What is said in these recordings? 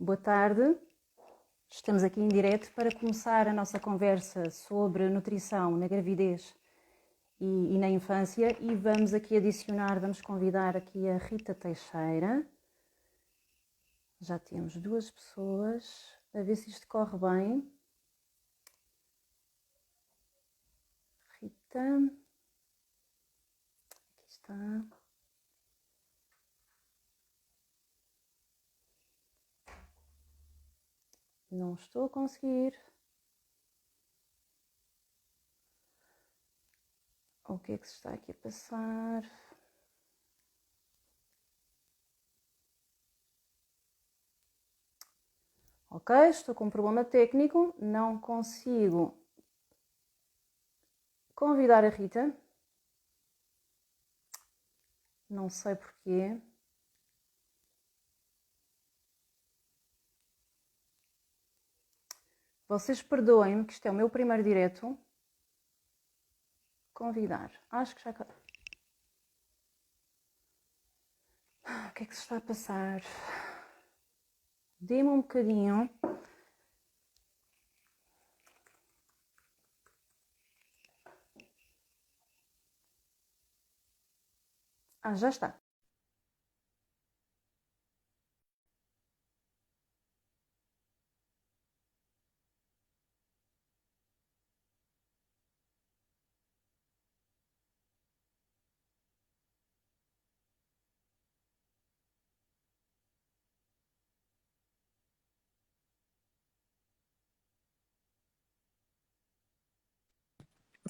Boa tarde, estamos aqui em direto para começar a nossa conversa sobre nutrição na gravidez e na infância e vamos convidar aqui a Rita Teixeira. Já temos duas pessoas, a ver se isto corre bem. Rita, aqui está. Não estou a conseguir. O que é que se está aqui a passar? Ok, estou com um problema técnico, não consigo convidar a Rita. Não sei porquê. Vocês perdoem-me que isto é o meu primeiro direto. Convidar. Acho que já... O que é que se está a passar? Dê-me um bocadinho. Já está.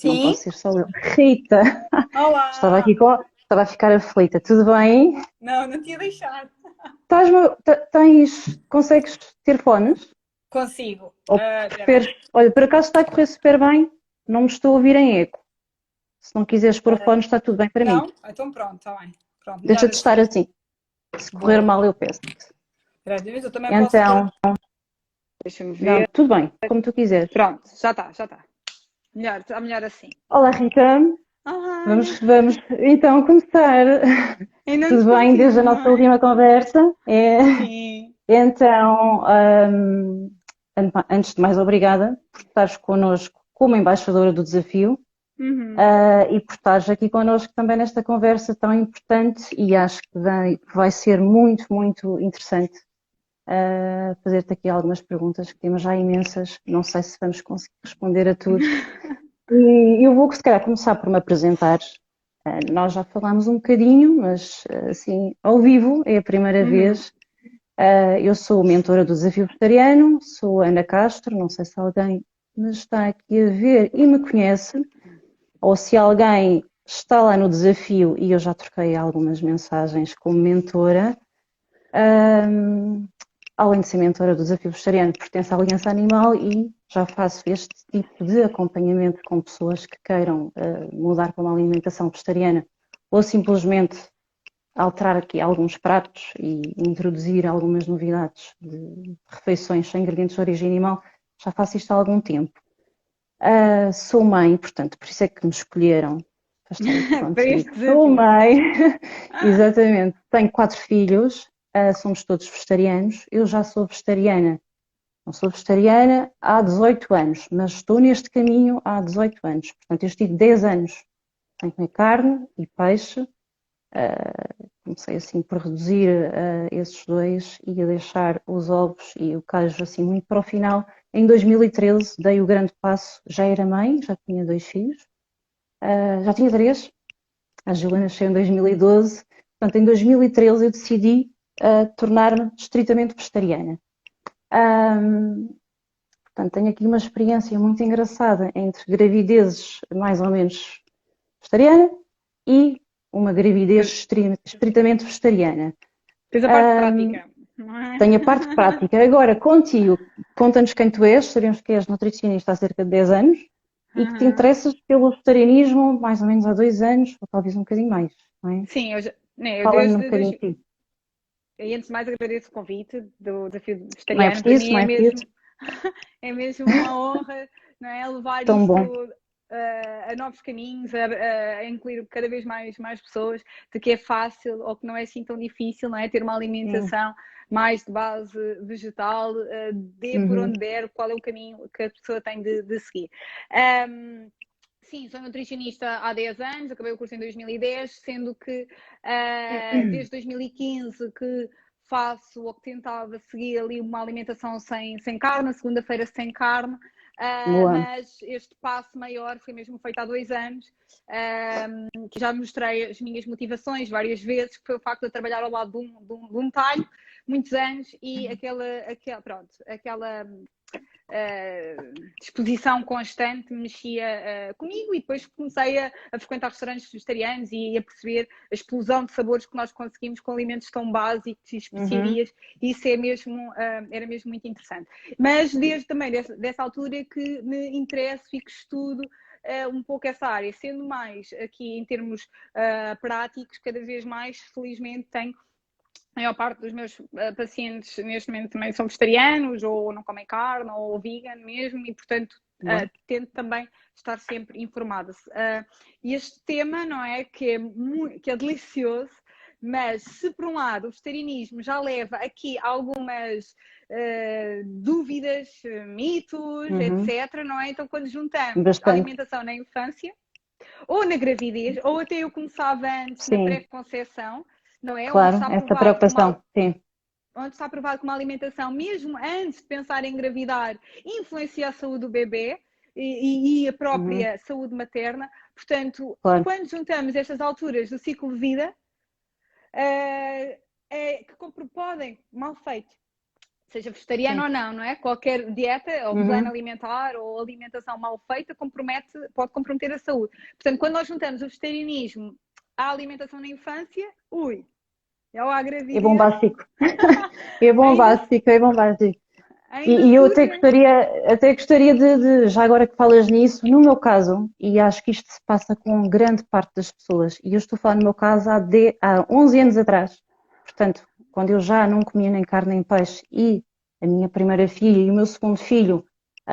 Não posso Sim, ser só eu. Rita! olá! Estava a ficar aflita. Tudo bem? Não tinha deixado. Consegues ter fones? Consigo. Ou Espera preferes... Olha, por acaso está a correr super bem. Não me estou a ouvir em eco. Se não quiseres pôr fones, está tudo bem para mim. Não? Então pronto, está bem. Pronto, melhor Deixa de estar assim. assim. Se correr Boa. mal, eu peço-te. Espera, mas eu também posso pôr. Então, Deixa-me não, ver. tudo bem, como tu quiseres. Pronto, já está, já está. Melhor, está melhor assim. Olá, Rita. Olá, Vamos então começar. ainda nos Tudo bem desde a conhecemos, não nossa é? última conversa? Sim. Então, antes de mais, obrigada por estares connosco como embaixadora do desafio, Uhum. e por estares aqui connosco também nesta conversa tão importante e acho que vai ser muito, muito interessante fazer-te aqui algumas perguntas, que temos já imensas, não sei se vamos conseguir responder a tudo. E eu vou, se calhar, começar por me apresentar. Nós já falámos um bocadinho, mas assim, ao vivo, é a primeira Uhum. vez. Eu sou mentora do Desafio Vegetariano, sou Ana Castro, não sei se alguém me está aqui a ver e me conhece, ou se alguém está lá no desafio e eu já troquei algumas mensagens como mentora. Além de ser mentora do Desafio Vegetariano, pertenço à Aliança Animal e já faço este tipo de acompanhamento com pessoas que queiram mudar para uma alimentação vegetariana ou simplesmente alterar aqui alguns pratos e introduzir algumas novidades de refeições sem ingredientes de origem animal. Já faço isto há algum tempo. Sou mãe, portanto, por isso é que me escolheram para estar aqui Para contigo. este Sou desafio. mãe, exatamente. Tenho 4 filhos, somos todos vegetarianos. Eu já sou vegetariana. Não sou vegetariana há 18 anos, mas estou neste caminho há 18 anos. Portanto, eu estive 10 anos sem comer carne e peixe. Comecei assim por reduzir esses dois e a deixar os ovos e o queijo assim muito para o final. Em 2013 dei o grande passo, já era mãe, já tinha 2 filhos, já tinha 3. A Júlia nasceu em 2012, portanto em 2013 eu decidi tornar-me estritamente vegetariana. Portanto, tenho aqui uma experiência muito engraçada entre gravidezes mais ou menos vegetariana e uma gravidez estritamente vegetariana. Tens a parte prática, não é? Tenho a parte prática. Agora, contigo, conta-nos quem tu és, sabemos que és nutricionista há cerca de 10 anos e que te Uhum. interessas pelo vegetarianismo mais ou menos há 2 anos, ou talvez um bocadinho mais, não é? Sim, eu Fala-me um desde bocadinho de ti. E antes de mais agradeço o convite do desafio Não é vegetariano. Para preciso, mim não é é preciso. mesmo, é mesmo uma honra, não é? Levar Tão bom. isto. a novos caminhos, a incluir cada vez mais pessoas, de que é fácil ou que não é assim tão difícil, não é? Ter uma Sim. alimentação mais de base vegetal, dê por Uhum. onde der, qual é o caminho que a pessoa tem de seguir. Sim, sou nutricionista há 10 anos, acabei o curso em 2010, sendo que desde 2015 que faço ou que tentava seguir ali uma alimentação sem carne, segunda-feira sem carne, Boa. mas este passo maior foi mesmo feito há 2 anos, que já mostrei as minhas motivações várias vezes, que foi o facto de eu trabalhar ao lado de um talho, muitos anos, e aquela disposição constante mexia comigo, e depois comecei a frequentar restaurantes vegetarianos e a perceber a explosão de sabores que nós conseguimos com alimentos tão básicos e Uhum. especiarias. Isso é mesmo, era mesmo muito interessante. Mas desde também dessa altura que me interesso e que estudo um pouco essa área, sendo mais aqui em termos práticos, cada vez mais, felizmente, tenho a maior parte dos meus pacientes neste momento também são vegetarianos ou não comem carne ou vegan mesmo, e portanto Boa. tento também estar sempre informada. E este tema, não é, que é delicioso, mas se por um lado o vegetarianismo já leva aqui algumas dúvidas, mitos, Uhum. etc, não é? Então quando juntamos a Bastante. alimentação na infância, ou na gravidez, ou até eu começava antes na Sim, pré-conceição, não é? claro, essa preocupação. Sim. Onde está provado que uma alimentação, mesmo antes de pensar em engravidar, influencia a saúde do bebê e a Uhum. própria saúde materna. Portanto, Claro. quando juntamos estas alturas do ciclo de vida, que podem, mal feito, seja vegetariano Sim. ou não, não é? Qualquer dieta ou plano Uhum. alimentar ou alimentação mal feita pode comprometer a saúde. Portanto, quando nós juntamos o vegetarianismo à alimentação na infância, ui, ou à É gravidez, bombástico. É ainda, bombástico, é bombástico. ainda E eu surgem. até gostaria já agora que falas nisso, no meu caso, e acho que isto se passa com grande parte das pessoas, e eu estou a falar no meu caso há 11 anos atrás, portanto, quando eu já não comia nem carne nem peixe, e a minha primeira filha e o meu segundo filho,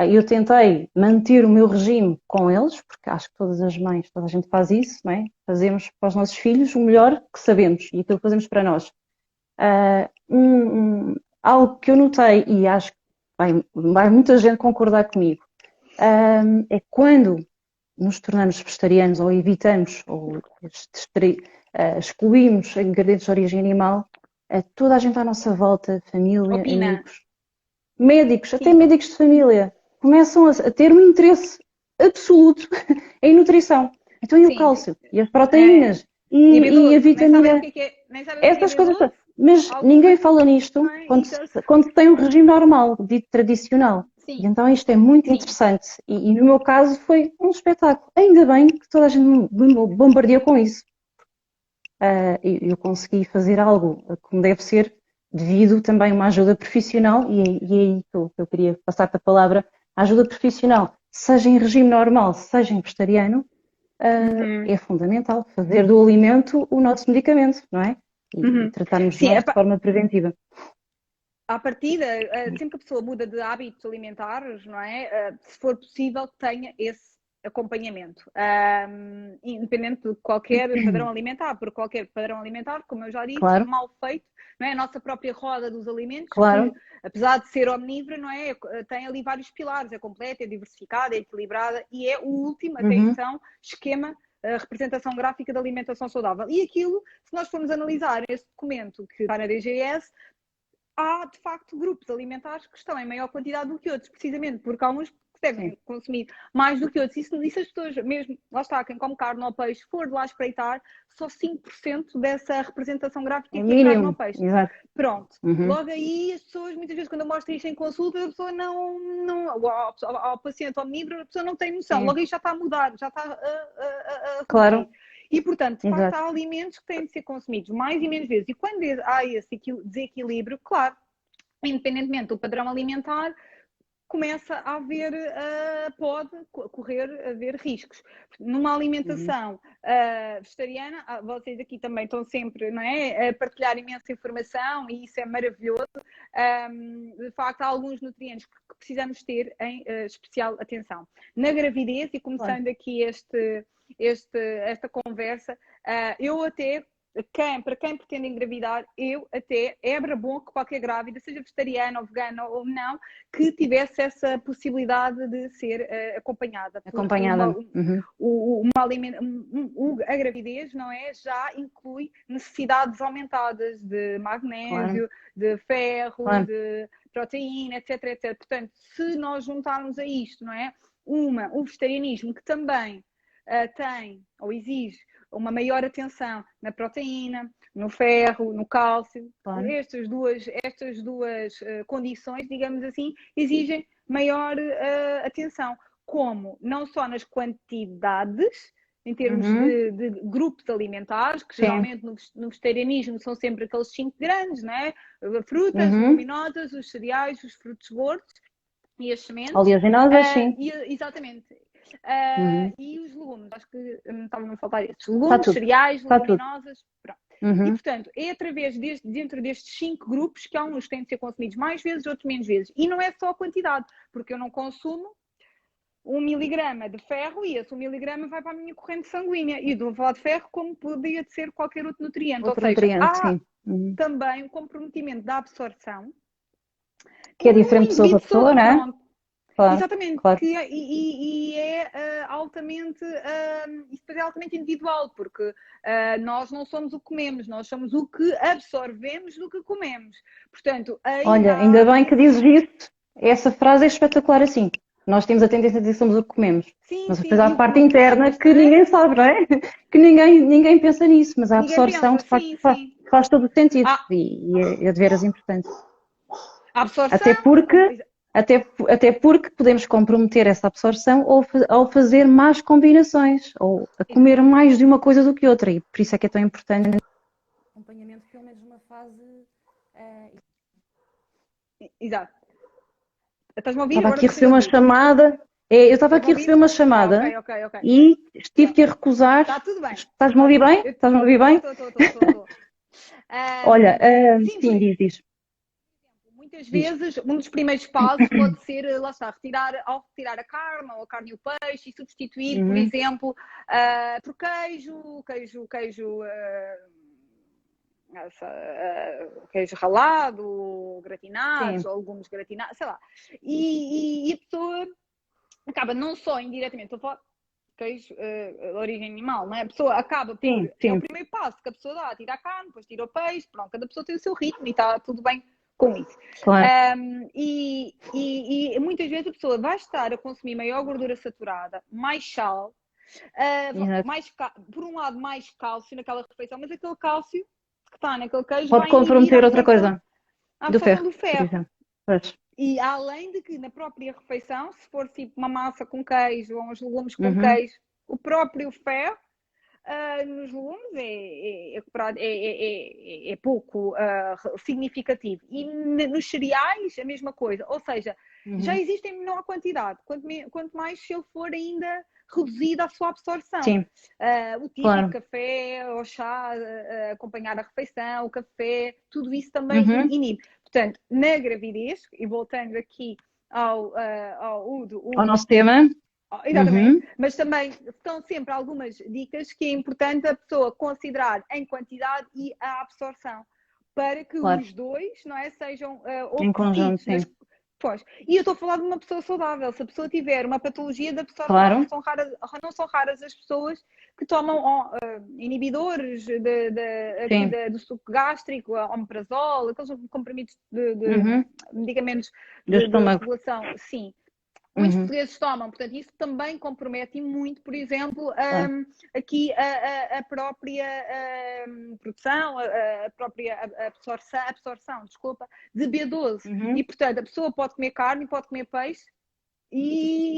eu tentei manter o meu regime com eles, porque acho que todas as mães, toda a gente faz isso, não é? Fazemos para os nossos filhos o melhor que sabemos, e aquilo que fazemos para nós. Algo que eu notei, e acho que vai muita gente concordar comigo, é quando nos tornamos vegetarianos ou evitamos ou excluímos ingredientes de origem animal, toda a gente à nossa volta, família, Opina. amigos, médicos, até Sim, médicos de família, começam a ter um interesse absoluto em nutrição. Então, e o sim. cálcio? E as proteínas? E E a B12, nem sabem vitamina? nem sabem o que é Essas coisas B12, todas. Mas ninguém algumas, fala não nisto é? quando se tem um regime normal, dito tradicional. E Sim, então isto é muito sim. interessante. E no meu caso foi um espetáculo. Ainda bem que toda a gente me bombardeou com isso. Eu consegui fazer algo como deve ser, devido também a uma ajuda profissional, e é aí que eu queria passar-te a palavra. A ajuda profissional, seja em regime normal, seja em vegetariano, Uhum. é fundamental fazer do alimento o nosso medicamento, não é? E Uhum. tratarmos Sim, nós de forma preventiva. à partida, sempre que a pessoa muda de hábitos alimentares, não é? Se for possível, tenha esse acompanhamento, independente de qualquer padrão alimentar, porque qualquer padrão alimentar, como eu já disse, Claro, mal feito, não é? A nossa própria roda dos alimentos, que claro. apesar de ser omnívora, não é? Tem ali vários pilares, é completa, é diversificada, é equilibrada e é o último, até Uhum. então, esquema, a representação gráfica da alimentação saudável. E aquilo, se nós formos analisar esse documento que está na DGS, há de facto grupos alimentares que estão em maior quantidade do que outros, precisamente porque há uns que Sim. devem consumir mais do que outros. E se as pessoas, mesmo, lá está, quem come carne ou peixe, for de lá espreitar, só 5% dessa representação gráfica É é que é carne ou mínimo, peixe. exato. Pronto. Uhum. Logo aí, as pessoas, muitas vezes, quando eu mostro isto em consulta, a pessoa não ao paciente omnívoro, a pessoa não tem noção. Sim, Logo aí já está a mudar, já está a fugir. claro, E, portanto, de facto, exato. há alimentos que têm de ser consumidos mais e menos vezes. E quando há esse desequilíbrio, claro, independentemente do padrão alimentar, começa a haver, pode haver riscos. Numa alimentação vegetariana, vocês aqui também estão sempre, não é, a partilhar imensa informação e isso é maravilhoso. De facto, há alguns nutrientes que precisamos ter em especial atenção. Na gravidez, e começando aqui esta conversa, eu até, para quem pretende engravidar, era bom que qualquer grávida, seja vegetariana ou vegana ou não, que tivesse essa possibilidade de ser acompanhada. A gravidez, não é, já inclui necessidades aumentadas de magnésio, de ferro, de proteína, etc, etc. Portanto, se nós juntarmos a isto, não é, o vegetarianismo que também tem ou exige uma maior atenção na proteína, no ferro, no cálcio. Estas duas condições, digamos assim, exigem maior atenção, como não só nas quantidades, em termos de grupos alimentares, que geralmente no vegetarianismo são sempre aqueles 5 grandes, não é? Frutas, leguminosas, os cereais, os frutos gordos e as sementes. Oleaginosas, sim. Exatamente. E os legumes, acho que me estavam a faltar estes. Legumes, cereais, leguminosas, pronto. E, portanto, é através dentro destes 5 grupos que há uns que têm de ser consumidos mais vezes, outros menos vezes. E não é só a quantidade, porque eu não consumo 1 miligrama de ferro e esse 1 miligrama vai para a minha corrente sanguínea. E estou a falar de ferro como poderia ser qualquer outro nutriente. Ou seja, há também o comprometimento da absorção. Que é diferente de pessoa para pessoa, não é? Claro, exatamente, claro. É altamente, isso é altamente individual, porque nós não somos o que comemos, nós somos o que absorvemos do que comemos. Portanto, olha, ainda bem que dizes isso, essa frase é espetacular assim. Nós temos a tendência a dizer que somos o que comemos. Mas depois há a parte interna que ninguém sabe, não é? Que ninguém pensa nisso, mas a absorção de facto faz todo o sentido e é de veras importante. A absorção... Até porque podemos comprometer essa absorção ao fazer más combinações, ou a comer mais de uma coisa do que outra, e por isso é que é tão importante o acompanhamento, pelo menos numa fase... Exato. Estás-me a ouvir? Estava aqui a receber uma chamada, eu estava aqui a receber uma chamada e tive que a recusar. Está tudo bem. Estás-me a ouvir bem? Estás-me a ouvir bem? Estou. Olha, sim, diz. Muitas vezes, um dos primeiros passos pode ser, lá está, retirar a carne ou a carne e o peixe e substituir, por exemplo, por queijo ralado, gratinados, ou legumes gratinados, sei lá. E a pessoa acaba não só indiretamente, estou a falar queijo de origem animal, não é? A pessoa acaba por... É o primeiro passo que a pessoa dá, tira a carne, depois tira o peixe, pronto, cada pessoa tem o seu ritmo e está tudo bem com isso. Claro. E muitas vezes a pessoa vai estar a consumir maior gordura saturada, mais sal, por um lado mais cálcio naquela refeição, mas aquele cálcio que está naquele queijo pode comprometer outra coisa, do ferro. E além de que na própria refeição, se for tipo uma massa com queijo ou uns legumes com queijo, o próprio ferro nos legumes é pouco significativo. E nos cereais, a mesma coisa. Ou seja, já existe em menor quantidade. Quanto mais se ele for ainda reduzido a sua absorção. O típico café ou chá, acompanhar a refeição, o café, tudo isso também inibe. Portanto, na gravidez, e voltando aqui ao nosso tema... Exatamente, mas também estão sempre algumas dicas que é importante a pessoa considerar em quantidade e a absorção, para que os dois, não é, sejam em conjunto, sim. Pois. E eu estou a falar de uma pessoa saudável. Se a pessoa tiver uma patologia de absorção, não são raras as pessoas que tomam inibidores do suco gástrico, omeprazol, aqueles comprimidos de medicamentos de regulação. Sim. Muitos portugueses tomam, portanto, isso também compromete muito, por exemplo, aqui a própria produção, a própria absorção, de B12. E, portanto, a pessoa pode comer carne, pode comer peixe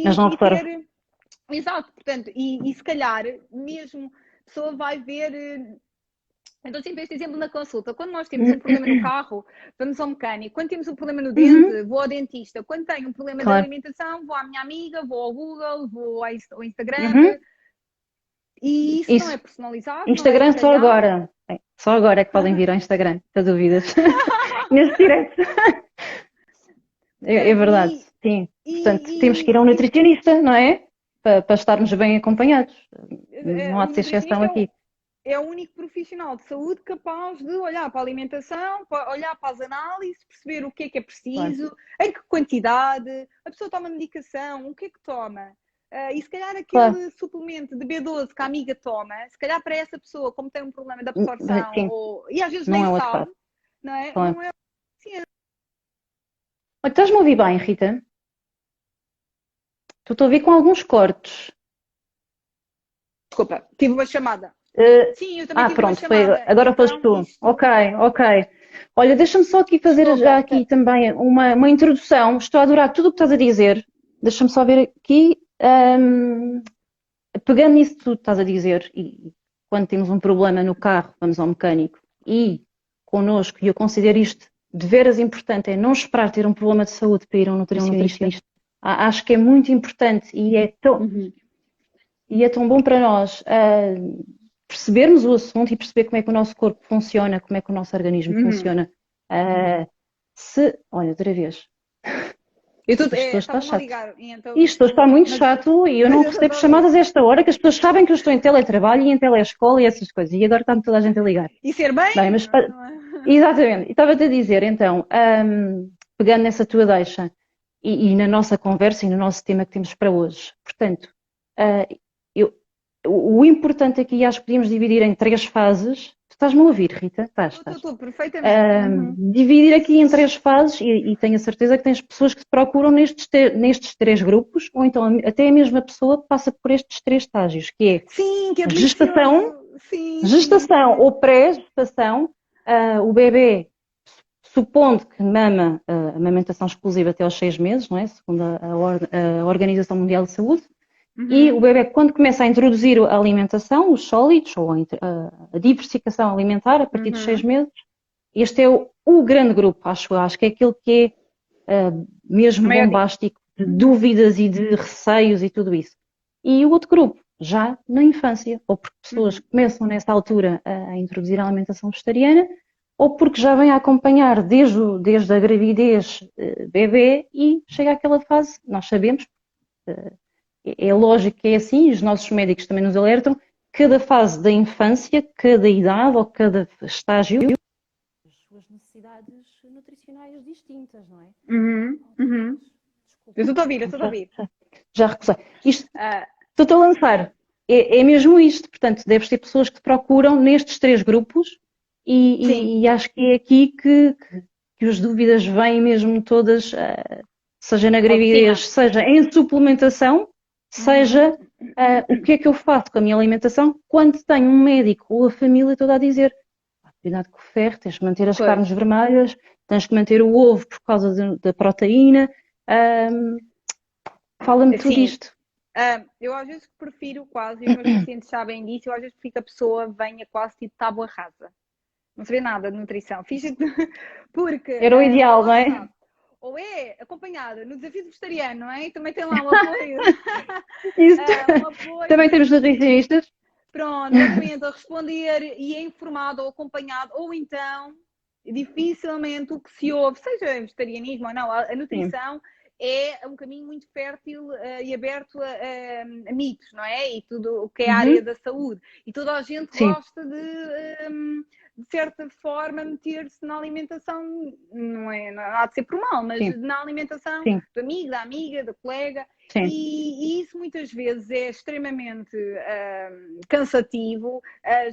mas não ter... Exato, portanto, e se calhar mesmo a pessoa vai ver Então, sempre este exemplo na consulta. Quando nós temos um problema no carro, vamos ao mecânico. Quando temos um problema no Uhum, dente, vou ao dentista. Quando tenho um problema de claro. alimentação, vou à minha amiga, vou ao Google, vou ao Instagram. Uhum. E isso não Isso. é personalizado, não é Instagram só detalhado. agora. Só agora é que podem vir ao Instagram, sem dúvidas. Nesse direto. É Portanto, verdade, sim. Portanto, temos que ir a um e nutricionista, não é? Para estarmos bem acompanhados. Não há o de ser exceção nutricionista aqui. é o único profissional de saúde capaz de olhar para a alimentação, olhar para as análises, perceber o que é Claro. preciso, em que quantidade, a pessoa toma medicação, o que é que toma. E se calhar Claro. aquele suplemento de B12 que a amiga toma, se calhar para essa pessoa, como tem um problema de absorção, Sim, e às vezes não nem é o sabe, adequado. não é? Claro. Não é assim. Olha, estás-me a ouvir bem, Rita? Estou a ouvir com alguns cortes. Desculpa, tive uma chamada. Eh, Sim, eu também tive uma Pronto, foi, chamada. E agora foste então tu. isto. Ok, ok. Olha, deixa-me só aqui fazer já Desculpa, aqui também uma introdução. Estou a adorar tudo o que estás a dizer. Deixa-me só ver aqui. Pegando nisso que tu estás a dizer, e quando temos um problema no carro, vamos ao mecânico, e connosco, e eu considero isto de veras importante, é não esperar ter um problema de saúde para ir a um nutricionista. Acho que é muito importante Uhum. e é tão bom para nós percebermos o assunto e perceber como é que o nosso corpo funciona, como é que o nosso organismo Uhum. funciona. Olha, outra vez, isto hoje está Estavam-me a chato. ligar, e então Isto hoje está isto. muito chato e eu Mas não eu estou recebo a ouvir. chamadas a esta hora, que as pessoas sabem que eu estou em teletrabalho e em telescola e essas coisas. E agora está-me toda a gente a ligar. E ser Bem, bem? mas Não é? exatamente. E estava-te a dizer, então, pegando nessa tua deixa e na nossa conversa e no nosso tema que temos para hoje. Portanto, ah, eu, o importante aqui, acho que podíamos dividir em três fases. Tu estás-me a ouvir, Rita? Estás. Estou perfeitamente. Uhum. Dividir aqui em três fases e tenho a certeza que tens pessoas que te procuram nestes três grupos, ou então até a mesma pessoa passa por estes três estágios, que é Sim, que é a gestação, delicioso. Sim, sim, gestação sim. ou pré-gestação, o bebê, supondo que mama a amamentação exclusiva até aos 6 meses, não é? Segundo a Organização Mundial de Saúde, e o Uhum. bebê, quando começa a introduzir a alimentação, os sólidos, ou a diversificação alimentar, a partir dos seis Uhum. meses, este é o grande grupo, acho eu. Acho que é aquele que é mesmo Maior di- bombástico, de dúvidas e de receios e tudo isso. E o outro grupo, já na infância, ou porque pessoas Uhum. começam nessa altura a introduzir a alimentação vegetariana, ou porque já vêm a acompanhar desde a gravidez bebê e chega àquela fase, nós sabemos, é lógico que é assim, os nossos médicos também nos alertam, cada fase da infância, cada idade ou cada estágio, as suas necessidades nutricionais distintas, não é? Uhum. Uhum. Eu Desculpa, estou a ouvir, eu estou a já, ouvir. já recusei. Isto, Ah, estou-te a lançar. É mesmo isto. Portanto, deves ter pessoas que te procuram nestes três grupos sim, e acho que é aqui que as dúvidas vêm mesmo todas, seja na ao de cima. gravidez, seja em suplementação, Uhum. seja o que é que eu faço com a minha alimentação quando tenho um médico ou a família toda a dizer cuidado com o ferro, tens que manter as Pois, carnes vermelhas, tens que manter o ovo por causa da proteína. Fala-me tudo sim. isto. Eu às vezes prefiro quase, e os meus pacientes sabem disso, eu às vezes prefiro que a pessoa venha quase tipo tábua rasa. Não se vê nada de nutrição. Ficha porque, Era o ideal, lá não é? está. Ou é acompanhada no desafio vegetariano, não é? E também tem lá um apoio, Isso. um apoio Também temos nutricionista. nutricionistas. Pronto, exatamente, a responder e é informado ou acompanhado, ou então dificilmente o que se ouve, seja vegetarianismo ou não, a Sim. nutrição é um caminho muito fértil e aberto a mitos, não é? E tudo o que é a área Uhum. da saúde. E toda a gente Sim. gosta de certa forma, meter-se na alimentação, não há de ser por mal, mas Sim. na alimentação Sim. do amigo, da amiga, da colega, Sim. e isso muitas vezes é extremamente cansativo,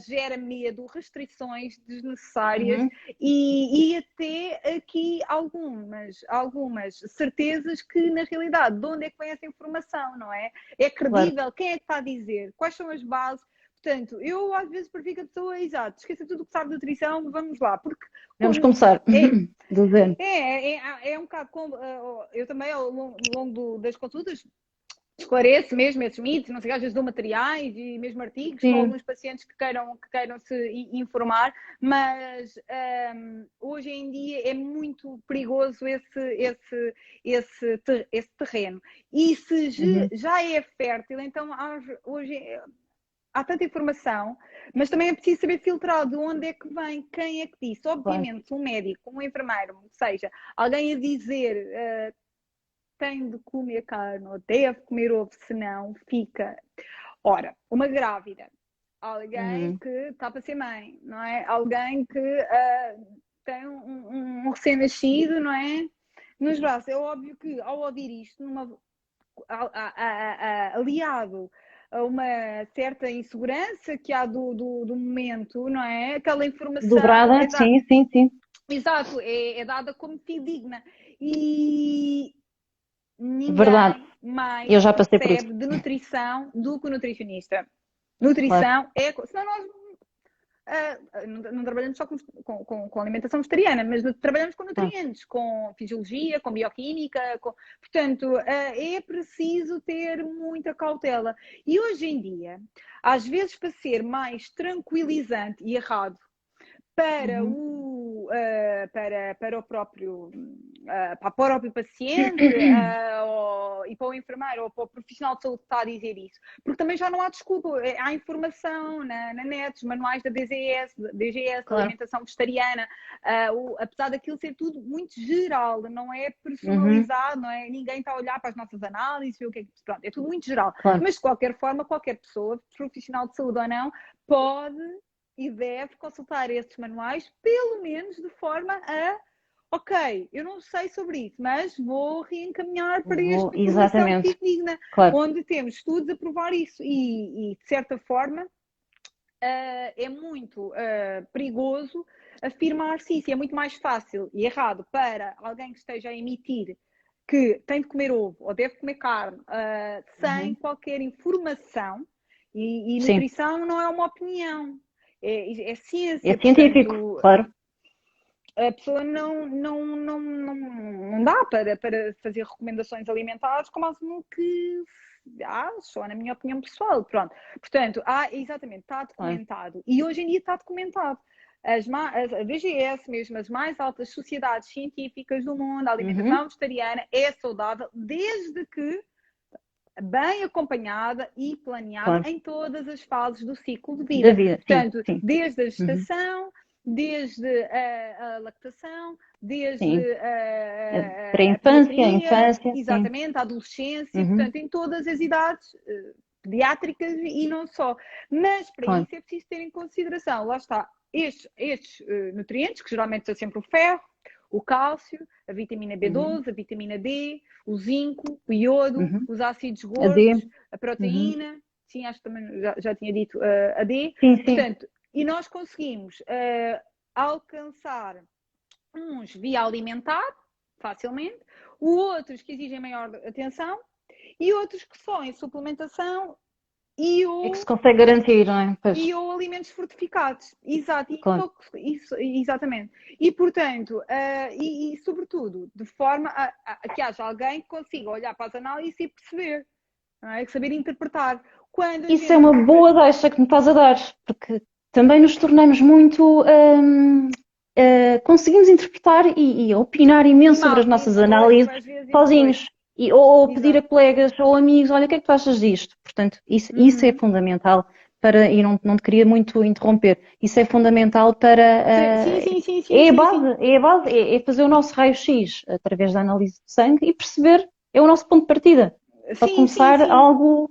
gera medo, restrições desnecessárias Uhum. e até aqui algumas certezas que na realidade de onde é que vem essa informação, não é? É Claro. credível? Quem é que está a dizer? Quais são as bases? Portanto, eu às vezes prefiro que a pessoa, exato, esqueça tudo o que sabe de nutrição, vamos lá, porque Vamos começar. é, Do zero. é um bocado como eu também ao longo das consultas esclarece mesmo esses mitos, não sei, às vezes dou materiais e mesmo artigos para Sim, alguns pacientes que queiram se informar, mas hoje em dia é muito perigoso esse terreno. E se uhum, já é fértil, então hoje há tanta informação, mas também é preciso saber filtrar de onde é que vem, quem é que disse. claro. Obviamente, um médico, um enfermeiro, seja alguém a dizer tem de comer carne ou deve comer ovo, senão fica. Ora, uma grávida, alguém Uhum. que está para ser mãe, não é? Alguém que tem um recém-nascido, não é? Nos braços. É óbvio que ao ouvir isto, aliado a uma certa insegurança que há do momento, não é? Aquela informação Dobrada, sim, sim, sim. exato, é dada como fidedigna. E Verdade. ninguém mais Eu já passei por isso. percebe de nutrição do que o nutricionista. Claro. Nutrição é. Senão nós não trabalhamos só com alimentação vegetariana, mas trabalhamos com Claro. nutrientes, com fisiologia, com bioquímica. Portanto, é preciso ter muita cautela. E hoje em dia, às vezes, para ser mais tranquilizante e errado para Uhum. para o próprio, para o próprio paciente e para o enfermeiro ou para o profissional de saúde que está a dizer isso. Porque também já não há desculpa. Há informação na net, os manuais da DGS, da Claro. alimentação vegetariana, apesar daquilo ser tudo muito geral, não é Uhum. personalizado, não é? Ninguém está a olhar para as nossas análises, ver o que é que... Pronto, é tudo muito geral. Claro. Mas de qualquer forma, qualquer pessoa, profissional de saúde ou não, pode e deve consultar esses manuais, pelo menos de forma a, ok, eu não sei sobre isso, mas vou reencaminhar para esta informação Exatamente. fidedigna, Claro. onde temos estudos a provar isso. E de certa forma, é muito perigoso afirmar-se isso. É muito mais fácil e errado para alguém que esteja a emitir que tem de comer ovo ou deve comer carne sem Uhum. qualquer informação. E Sim. nutrição não é uma opinião, é É ciência. científico, Portanto, claro. a pessoa não dá para fazer recomendações alimentares como assumo que só na minha opinião pessoal. Pronto. Portanto, exatamente, está Claro. documentado. E hoje em dia está documentado. A DGS, mesmo as mais altas sociedades científicas do mundo, a Uhum. alimentação vegetariana é saudável desde que bem acompanhada e planeada Claro. em todas as fases do ciclo de Da vida. vida, sim, Portanto, sim. desde a Uhum. gestação, desde a lactação, Sim. desde Para a a infância, a pediatria, infância, sim. exatamente, a adolescência, Uhum. portanto, em todas as idades pediátricas e não só. Mas para Claro. isso é preciso ter em consideração, lá está, estes nutrientes, que geralmente são sempre o ferro, o cálcio, a vitamina Uhum. B12, a vitamina D, o zinco, o iodo, Uhum. os ácidos A D. gordos, a Uhum. proteína, sim, acho que também já tinha dito a D. Sim, sim. Portanto, e nós conseguimos alcançar uns via alimentar, facilmente, outros que exigem maior atenção e outros que só em suplementação e É que se ou consegue garantir, não é? Pois, alimentos fortificados. Exato, claro. isso, exatamente. E, portanto, sobretudo, de forma a que haja alguém que consiga olhar para as análises e perceber, não é? Saber interpretar. Quando a Isso é gente... uma boa deixa que me estás a dar, porque também nos tornamos muito. Conseguimos interpretar e opinar imenso sobre as nossas Pois, análises às vezes, pois, sozinhos. Ou pedir a exato. colegas ou amigos: olha, o que é que tu achas disto? Portanto, isso é Uhum. fundamental para. E não te queria muito interromper. Isso é fundamental para. Sim, sim, sim, sim, É a sim, base, sim. é a base, é fazer o nosso raio-x através da análise de sangue e perceber, é o nosso ponto de partida para Sim, sim, começar sim. algo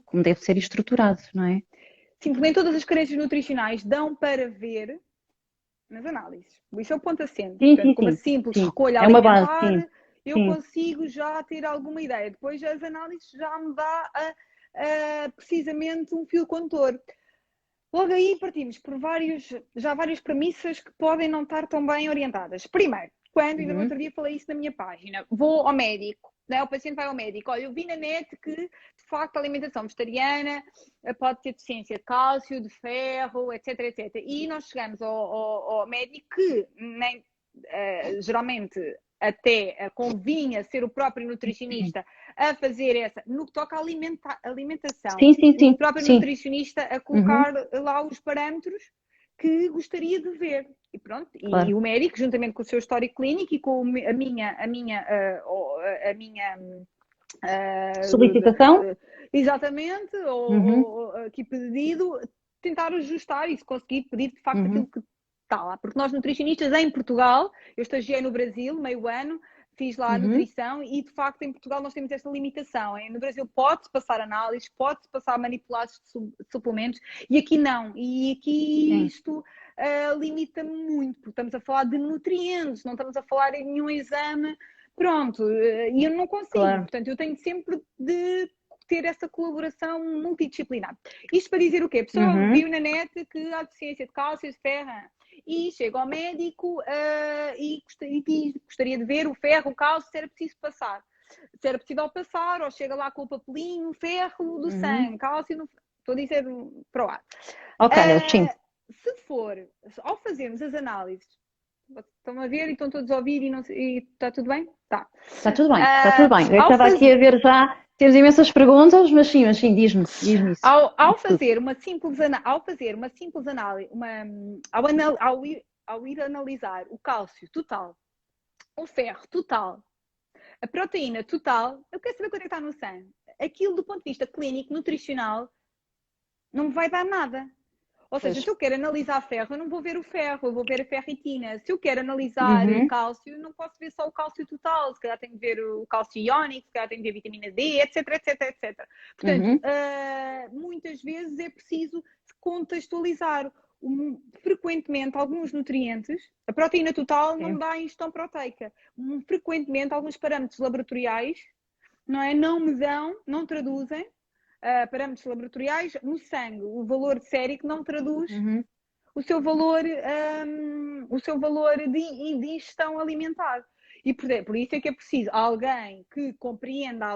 como deve ser estruturado, não é? Sim, porque nem todas as carências nutricionais dão para ver nas análises. Isso é o ponto assente. Sim, Portanto, sim, com uma sim, simples sim. recolha É uma base, alimentar, sim, eu sim. consigo já ter alguma ideia. Depois as análises já me dá precisamente um fio condutor. Logo aí partimos por várias premissas que podem não estar tão bem orientadas. Primeiro, quando, ainda no Uhum. outro dia falei isso na minha página, vou ao médico, né? O paciente vai ao médico, olha, eu vi na net que, de facto, a alimentação vegetariana pode ter deficiência de cálcio, de ferro, etc, etc. E nós chegamos ao médico que, nem, geralmente, até convinha ser o próprio nutricionista a fazer essa, no que toca à alimentação, Sim, sim, o sim, próprio sim. nutricionista a colocar lá os parâmetros que gostaria de ver. E pronto, Claro. e o médico, juntamente com o seu histórico clínico e com a minha Solicitação? exatamente, ou aqui pedido, tentar ajustar e se conseguir pedir de facto aquilo que está lá. Porque nós nutricionistas em Portugal, eu estagiei no Brasil meio ano, fiz lá a nutrição e de facto em Portugal nós temos esta limitação. No Brasil pode-se passar análises, pode-se passar manipulados de suplementos e aqui não. E aqui isto limita muito, porque estamos a falar de nutrientes, não estamos a falar em nenhum exame. Pronto, e eu não consigo, Claro. portanto eu tenho sempre de ter essa colaboração multidisciplinar. Isto para dizer o quê? A pessoa viu na net que há deficiência de cálcio, de ferro, e chega ao médico e gostaria de ver o ferro, o cálcio, se era preciso passar. Se era possível passar, ou chega lá com o papelinho, ferro do sangue, cálcio, no... estou a dizer para o ar. Ok, sim. Se for, ao fazermos as análises, estão a ver e estão todos a ouvir e está tudo bem? Tá. Está tudo bem, está tudo bem. Eu estava fazer... aqui a ver já, temos imensas perguntas, mas sim, diz-me isso. Ao fazer uma simples análise, ao ir analisar o cálcio total, o ferro total, a proteína total, eu quero saber quanto é que está no sangue. Aquilo do ponto de vista clínico, nutricional, não me vai dar nada. Ou seja, se eu quero analisar ferro, eu não vou ver o ferro, eu vou ver a ferritina. Se eu quero analisar cálcio, não posso ver só o cálcio total. Se calhar tenho que ver o cálcio iónico, se calhar tenho que ver a vitamina D, etc. Portanto, muitas vezes é preciso contextualizar. Frequentemente, alguns nutrientes, a proteína total não dá ingestão proteica. Frequentemente, alguns parâmetros laboratoriais, não traduzem parâmetros laboratoriais no sangue. O valor sérico não traduz o seu valor de ingestão alimentar. E por isso é que é preciso alguém que compreenda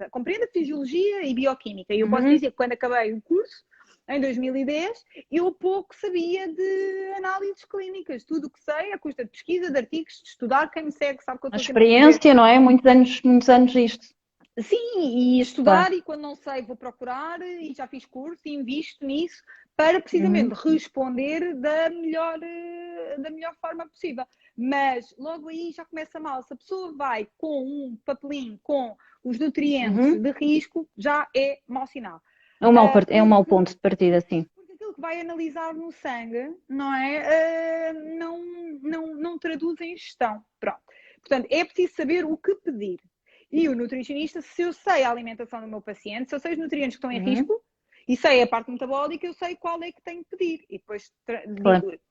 compreenda fisiologia e bioquímica. E eu posso dizer que quando acabei o curso, em 2010, eu pouco sabia de análises clínicas. Tudo o que sei é custa de pesquisa, de artigos, de estudar. Quem me segue sabe que eu estou sempre a experiência, não é? Muitos anos isto. Sim, e estudar, e quando não sei vou procurar, e já fiz curso e invisto nisso para precisamente responder da melhor forma possível. Mas logo aí já começa mal. Se a pessoa vai com um papelinho com os nutrientes de risco, já é mau sinal. É um mau ponto de partida, sim. Porque aquilo que vai analisar no sangue, não é? Não traduz em gestão. Pronto. Portanto, é preciso saber o que pedir. E o nutricionista, se eu sei a alimentação do meu paciente, se eu sei os nutrientes que estão em risco e sei a parte metabólica, eu sei qual é que tenho que pedir. E depois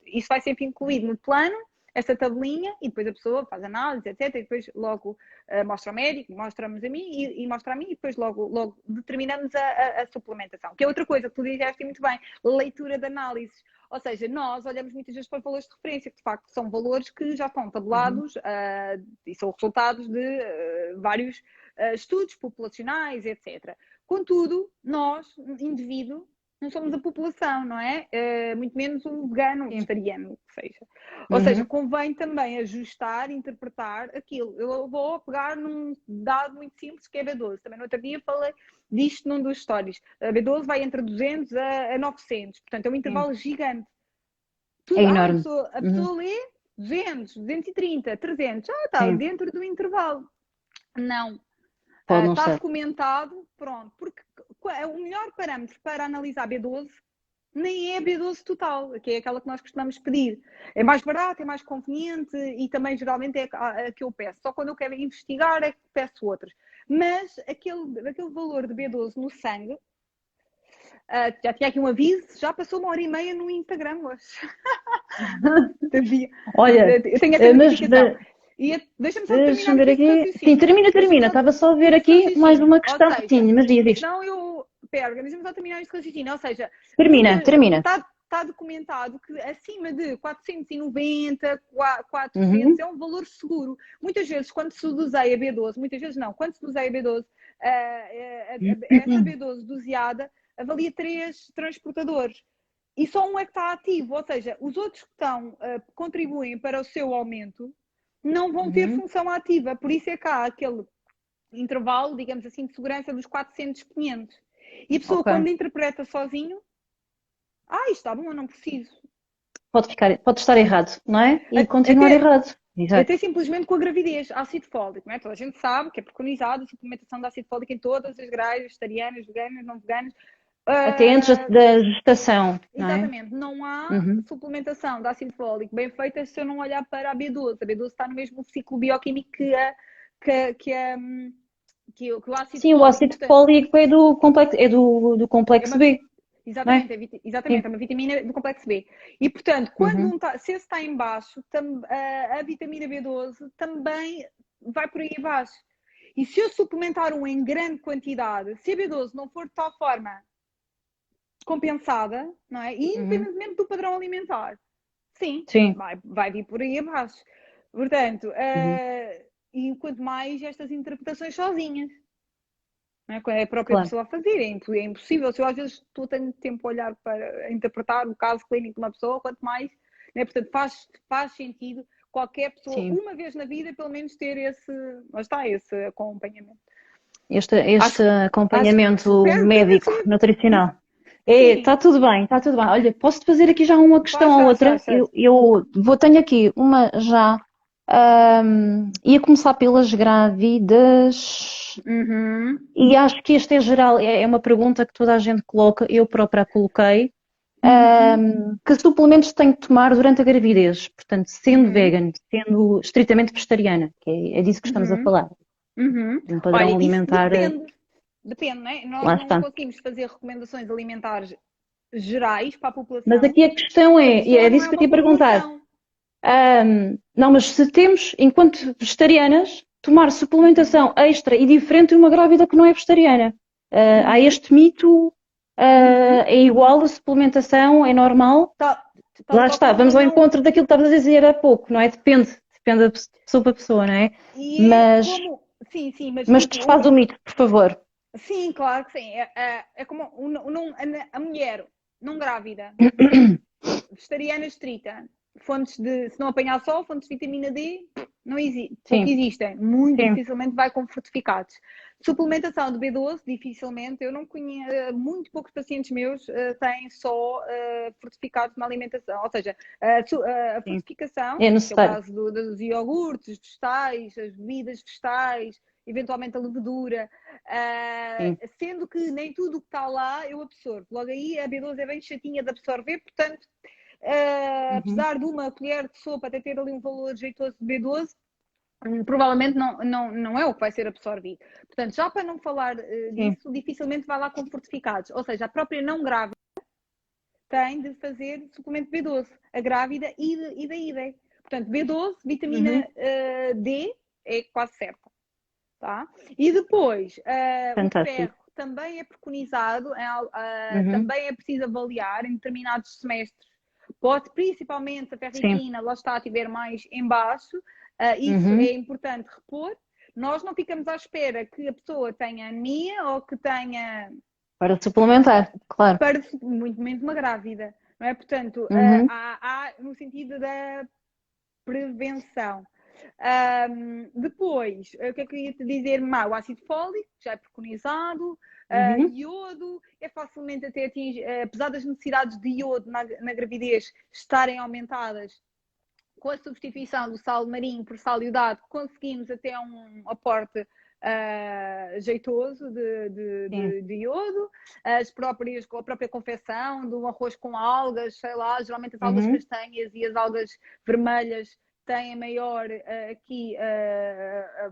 isso vai sempre incluído no plano, essa tabelinha, e depois a pessoa faz análise, etc. E depois logo mostra ao médico, mostra-nos a mim e mostra a mim, e depois logo determinamos a suplementação. Que é outra coisa que tu disseste muito bem, leitura de análises. Ou seja, nós olhamos muitas vezes para valores de referência, que de facto são valores que já estão tabulados e são resultados de vários estudos populacionais, etc. Contudo, nós, indivíduo, não somos a população, não é? Muito menos um vegano, um vegetariano, que seja. Ou seja, convém também ajustar, interpretar aquilo. Eu vou pegar num dado muito simples que é B12. Também no outro dia falei disto num dos stories. A B12 vai entre 200 a 900. Portanto, é um intervalo gigante. É enorme. A pessoa lê 200, 230, 300. Já está dentro do intervalo. Não. Está documentado, pronto. Porque o melhor parâmetro para analisar B12 nem é a B12 total, que é aquela que nós costumamos pedir. É mais barato, é mais conveniente e também geralmente é a que eu peço. Só quando eu quero investigar é que peço outras. Mas aquele valor de B12 no sangue, já tinha aqui um aviso, já passou 1h30 no Instagram hoje. Olha, eu tenho essa notificação. Deixa-me só terminar ver aqui. Sim, termina. Estava só a ver aqui mais uma questão. Sim, mas diz isto. Não, eu pego. Deixa-me só terminar este raciocínio. Ou seja, termina. Está documentado que acima de 490, 400 é um valor seguro. Muitas vezes, quando se doseia B12, quando se doseia B12, essa B12 doseada avalia 3 transportadores. E só um é que está ativo. Ou seja, os outros que contribuem para o seu aumento, não vão ter Uhum. função ativa. Por isso é que há aquele intervalo, digamos assim, de segurança dos 400, 500. E a pessoa, Ok. quando interpreta sozinho, isto está bom, eu não preciso. Pode estar errado, não é? E continuar Até, errado. Exato. até simplesmente com a gravidez, ácido fólico, não é? Toda a gente sabe que é preconizado a suplementação de ácido fólico em todas as grades, vegetarianas, veganas, não veganas. Até antes Ah, da gestação, não é? exatamente, não há Uhum. suplementação de ácido fólico bem feita se eu não olhar para a B12. A B12 está no mesmo ciclo bioquímico que o ácido Sim, o fólico. ácido Portanto, fólico é do é complexo uma, B, não é? exatamente, exatamente, Sim. é uma vitamina do complexo B. E, portanto, Uhum. se esse está em baixo, a vitamina B12 também vai por aí abaixo. E se eu suplementar um em grande quantidade, se a B12 não for de tal forma compensada, não é? E Uhum. independentemente do padrão alimentar, sim, Sim. vai vir por aí abaixo. Portanto, Uhum. e quanto mais estas interpretações sozinhas, não é? Quando é a própria Claro. pessoa a fazer, é impossível. Se eu às vezes estou tanto tempo a olhar para interpretar o caso clínico de uma pessoa, quanto mais, né? Portanto, faz sentido qualquer pessoa, Sim. uma vez na vida, pelo menos ter esse acompanhamento. Este Acho, acho que acompanhamento espero que tenha médico, sido. nutricional. Sim, Está tudo bem, está tudo bem. Olha, posso-te fazer aqui já uma questão faz, ou faz, outra? faz, faz. Tenho aqui uma já. Ia começar pelas grávidas. Uhum, E acho que este é geral, é uma pergunta que toda a gente coloca, eu própria a coloquei. uhum, Que suplementos tenho que tomar durante a gravidez? Portanto, sendo uhum, vegan, sendo estritamente vegetariana, que é disso que estamos a uhum, falar, uhum. de um padrão Olha, isso alimentar, depende. Depende, não é? Nós lá não está. conseguimos fazer recomendações alimentares gerais para a Mas população aqui a questão se a e pessoa é não disso é que eu uma te ia perguntar. população. Não, mas se temos, enquanto vegetarianas, tomar Uhum, suplementação extra e diferente de uma grávida que não é vegetariana. Há uhum, este mito, uhum. é igual a suplementação, é normal. Tal, tal e Lá qual está, como vamos quem ao não. encontro daquilo que estavas a dizer há pouco, não é? Depende da pessoa para pessoa, não é? E é Mas, como. Sim, sim, mas mas tipo. desfaz o mito, por favor. Sim, claro que sim. É como a mulher não grávida, vegetariana estrita, fontes de. Se não apanhar sol, fontes de vitamina D, não existe, pouco Sim, existem. Muito sim. dificilmente vai com fortificados. Suplementação de B12, dificilmente. Eu não conheço, muito poucos pacientes meus têm só fortificados na alimentação. Ou seja, a Sim. fortificação, É que é o necessário. caso dos iogurtes, vegetais, as bebidas vegetais, eventualmente a levedura, Sim. sendo que nem tudo o que está lá eu absorvo. Logo aí a B12 é bem chatinha de absorver, portanto, Uhum. apesar de uma colher de sopa até ter ali um valor jeitoso de B12, provavelmente não é o que vai ser absorvido. Portanto, já para não falar Sim. disso, dificilmente vai lá com fortificados. Ou seja, a própria não grávida tem de fazer suplemento B12, a grávida e da IDE. Portanto, B12, Uhum. vitamina D, é quase certa. Tá? E depois, o Fantástico. ferro também é preconizado, Uhum. também é preciso avaliar em determinados semestres. Pode, principalmente se a Sim. ferritina, lá está, estiver mais em baixo, isso Uhum. é importante repor. Nós não ficamos à espera que a pessoa tenha anemia ou que tenha, Para suplementar, claro. para muito menos uma grávida, não é? Portanto, Uhum. há no sentido da prevenção. Depois, o que é que eu ia te dizer? O ácido fólico, já é preconizado. Uhum. Iodo, é facilmente até atingir, apesar das necessidades de iodo na gravidez estarem aumentadas, com a substituição do sal marinho por sal iodado, conseguimos até um aporte jeitoso Sim. de iodo, a própria confecção de um arroz com algas, sei lá, geralmente as algas Uhum. castanhas e as algas vermelhas têm maior aqui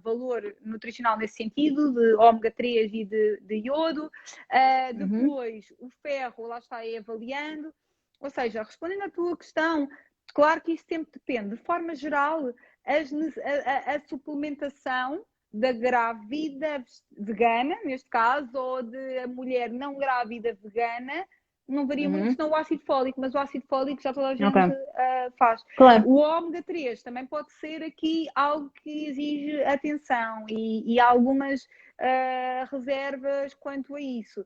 valor nutricional nesse sentido, de ômega 3 e de iodo. Uhum. Depois, o ferro, lá está aí avaliando. Ou seja, respondendo à tua questão, claro que isso sempre depende. De forma geral, a suplementação da grávida vegana, neste caso, ou de a mulher não grávida vegana, não varia muito, Uhum. senão o ácido fólico, mas o ácido fólico já toda a gente Ok. faz. Claro. O ômega 3 também pode ser aqui algo que exige atenção e algumas reservas quanto a isso,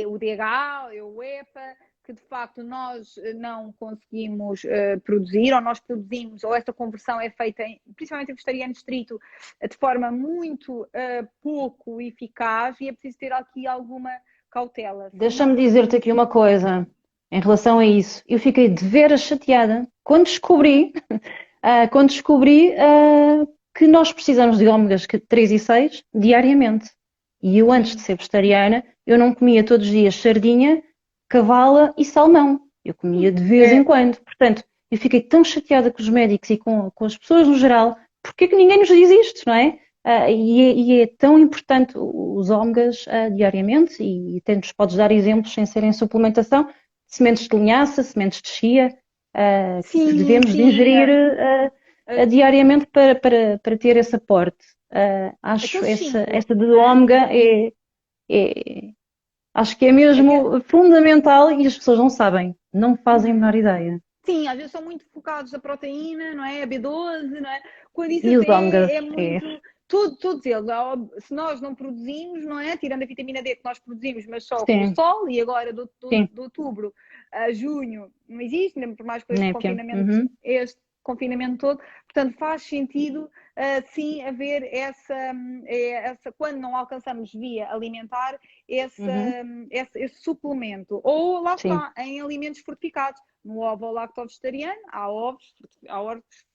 o DHA, o EPA, que de facto nós não conseguimos produzir, ou nós produzimos, ou essa conversão é feita, principalmente em vegetariano estrito, de forma muito pouco eficaz, e é preciso ter aqui alguma cautela. Deixa-me dizer-te aqui uma coisa em relação a isso. Eu fiquei de veras chateada quando descobri que nós precisamos de ômegas 3 e 6 diariamente. E eu, antes de Sim, ser vegetariana, eu não comia todos os dias sardinha, cavala e salmão. Eu comia de vez em é, quando. Portanto, eu fiquei tão chateada com os médicos e com as pessoas no geral. Porque é que ninguém nos diz isto, não é? E é tão importante os ômegas diariamente, e até nos podes dar exemplos sem serem suplementação, sementes de linhaça, sementes de chia, que sim, devemos de sim. ingerir Uh, diariamente para ter esse aporte. Acho Aqueles cinco, essa de não é? ômega é- acho que é Aque- mesmo fundamental e as pessoas não sabem, não fazem a menor ideia. Sim, às vezes são muito focados na proteína, não é? A B12, não é? Quando isso E os ômegas, até é muito. Todos eles, se nós não produzimos, não é? Tirando a vitamina D que nós produzimos, mas só com o sim, sol, e agora sim, de outubro a junho não existe, nem por mais com népia. Uhum, este confinamento todo. Portanto, faz sentido, sim, haver quando não alcançamos via alimentar, uhum, esse suplemento. Ou lá sim. está, em alimentos fortificados. No ovo lacto-vegetariano, há ovos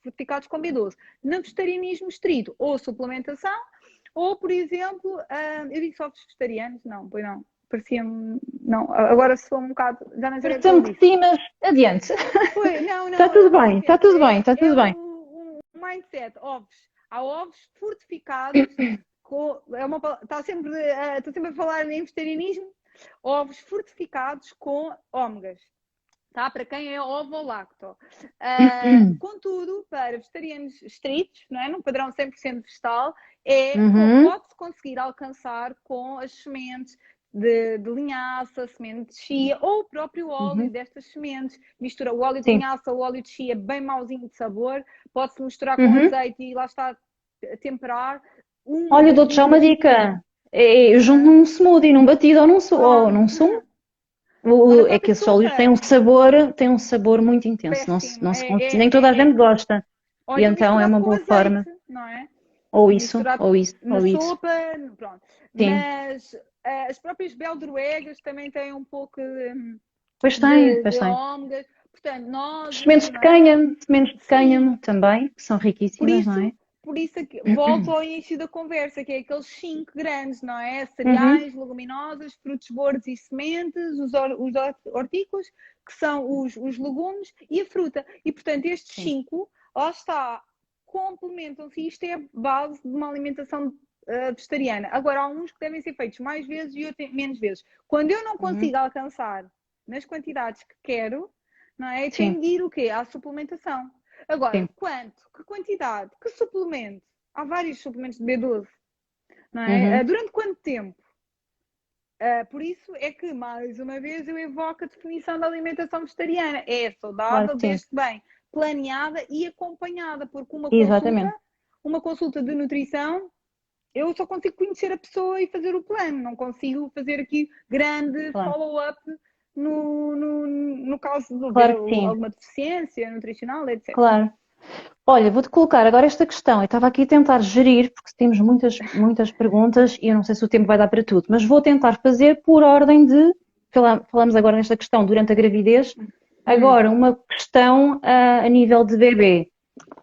fortificados com B12. No vegetarianismo estrito, ou suplementação, ou, por exemplo, eu disse ovos vegetarianos? Não, pois não. Parecia-me. Não, agora sou um bocado. Já não sei o que é que eu Pareceu-me que disse. sim, mas adiante. Foi, não, Está não, tudo não bem, está adianta. tudo bem, está É tudo bem. um mindset. Ovos. Há ovos fortificados. Estou sempre a falar em vegetarianismo. Ovos fortificados com ômegas. Tá? Para quem é ovo-lacto. Contudo, para vegetarianos estritos, não é? Num padrão 100% vegetal, Uhum, pode-se conseguir alcançar com as sementes de linhaça, semente de chia, ou o próprio óleo uhum, destas sementes. Mistura o óleo de sim. linhaça, o óleo de chia, bem mauzinho de sabor, pode-se misturar com Uhum. azeite e lá está a temperar. Uma Olha, das dou-te já uma dicas. dica. Eu junto Ah, num smoothie, num batido ou num pronto. sumo. Ou na É própria que esses óleos sopa. têm um sabor muito intenso. Não se, Péssimo. não se, nem toda a gente gosta. Ou E então então é misturado uma com boa forma. azeite, não é? Ou isso, Misturado ou isso, na ou isso. sopa, pronto. Sim. Mas as próprias beldroegas também têm um pouco Pois tem, pois de tem. ômegas. Portanto, nós, Sementes de não é? cânhamo, sementes de Sim, cânhamo também, que são por riquíssimas, não é? isso, por isso volto ao início da conversa, que é aqueles cinco grandes, não é? Uhum. Cereais, leguminosas, frutos, verdes e sementes, os hortícolas, que são os legumes e a fruta. E, portanto, estes Sim. cinco, lá está, complementam-se. Isto é a base de uma alimentação vegetariana. Agora, há uns que devem ser feitos mais vezes e outros menos vezes. Quando eu não Uhum. consigo alcançar nas quantidades que quero, não é? Tenho Sim, de ir o quê? À suplementação. Agora, sim. quanto? Que quantidade? Que suplemento? Há vários suplementos de B12, não é? Uhum. Durante quanto tempo? Por isso é que, mais uma vez, eu evoco a definição da alimentação vegetariana. É Claro saudável, que sim. desde bem planeada e acompanhada, porque Exatamente. uma consulta de nutrição, eu só consigo conhecer a pessoa e fazer o plano, não consigo fazer aqui grande Claro. follow-up no caso de haver Claro que sim. alguma deficiência nutricional, etc. Claro. Olha, vou-te colocar agora esta questão. Eu estava aqui a tentar gerir, porque temos muitas, muitas perguntas e eu não sei se o tempo vai dar para tudo, mas vou tentar fazer por ordem de. Falamos agora nesta questão durante a gravidez. Hum, Agora, uma questão a nível de bebê.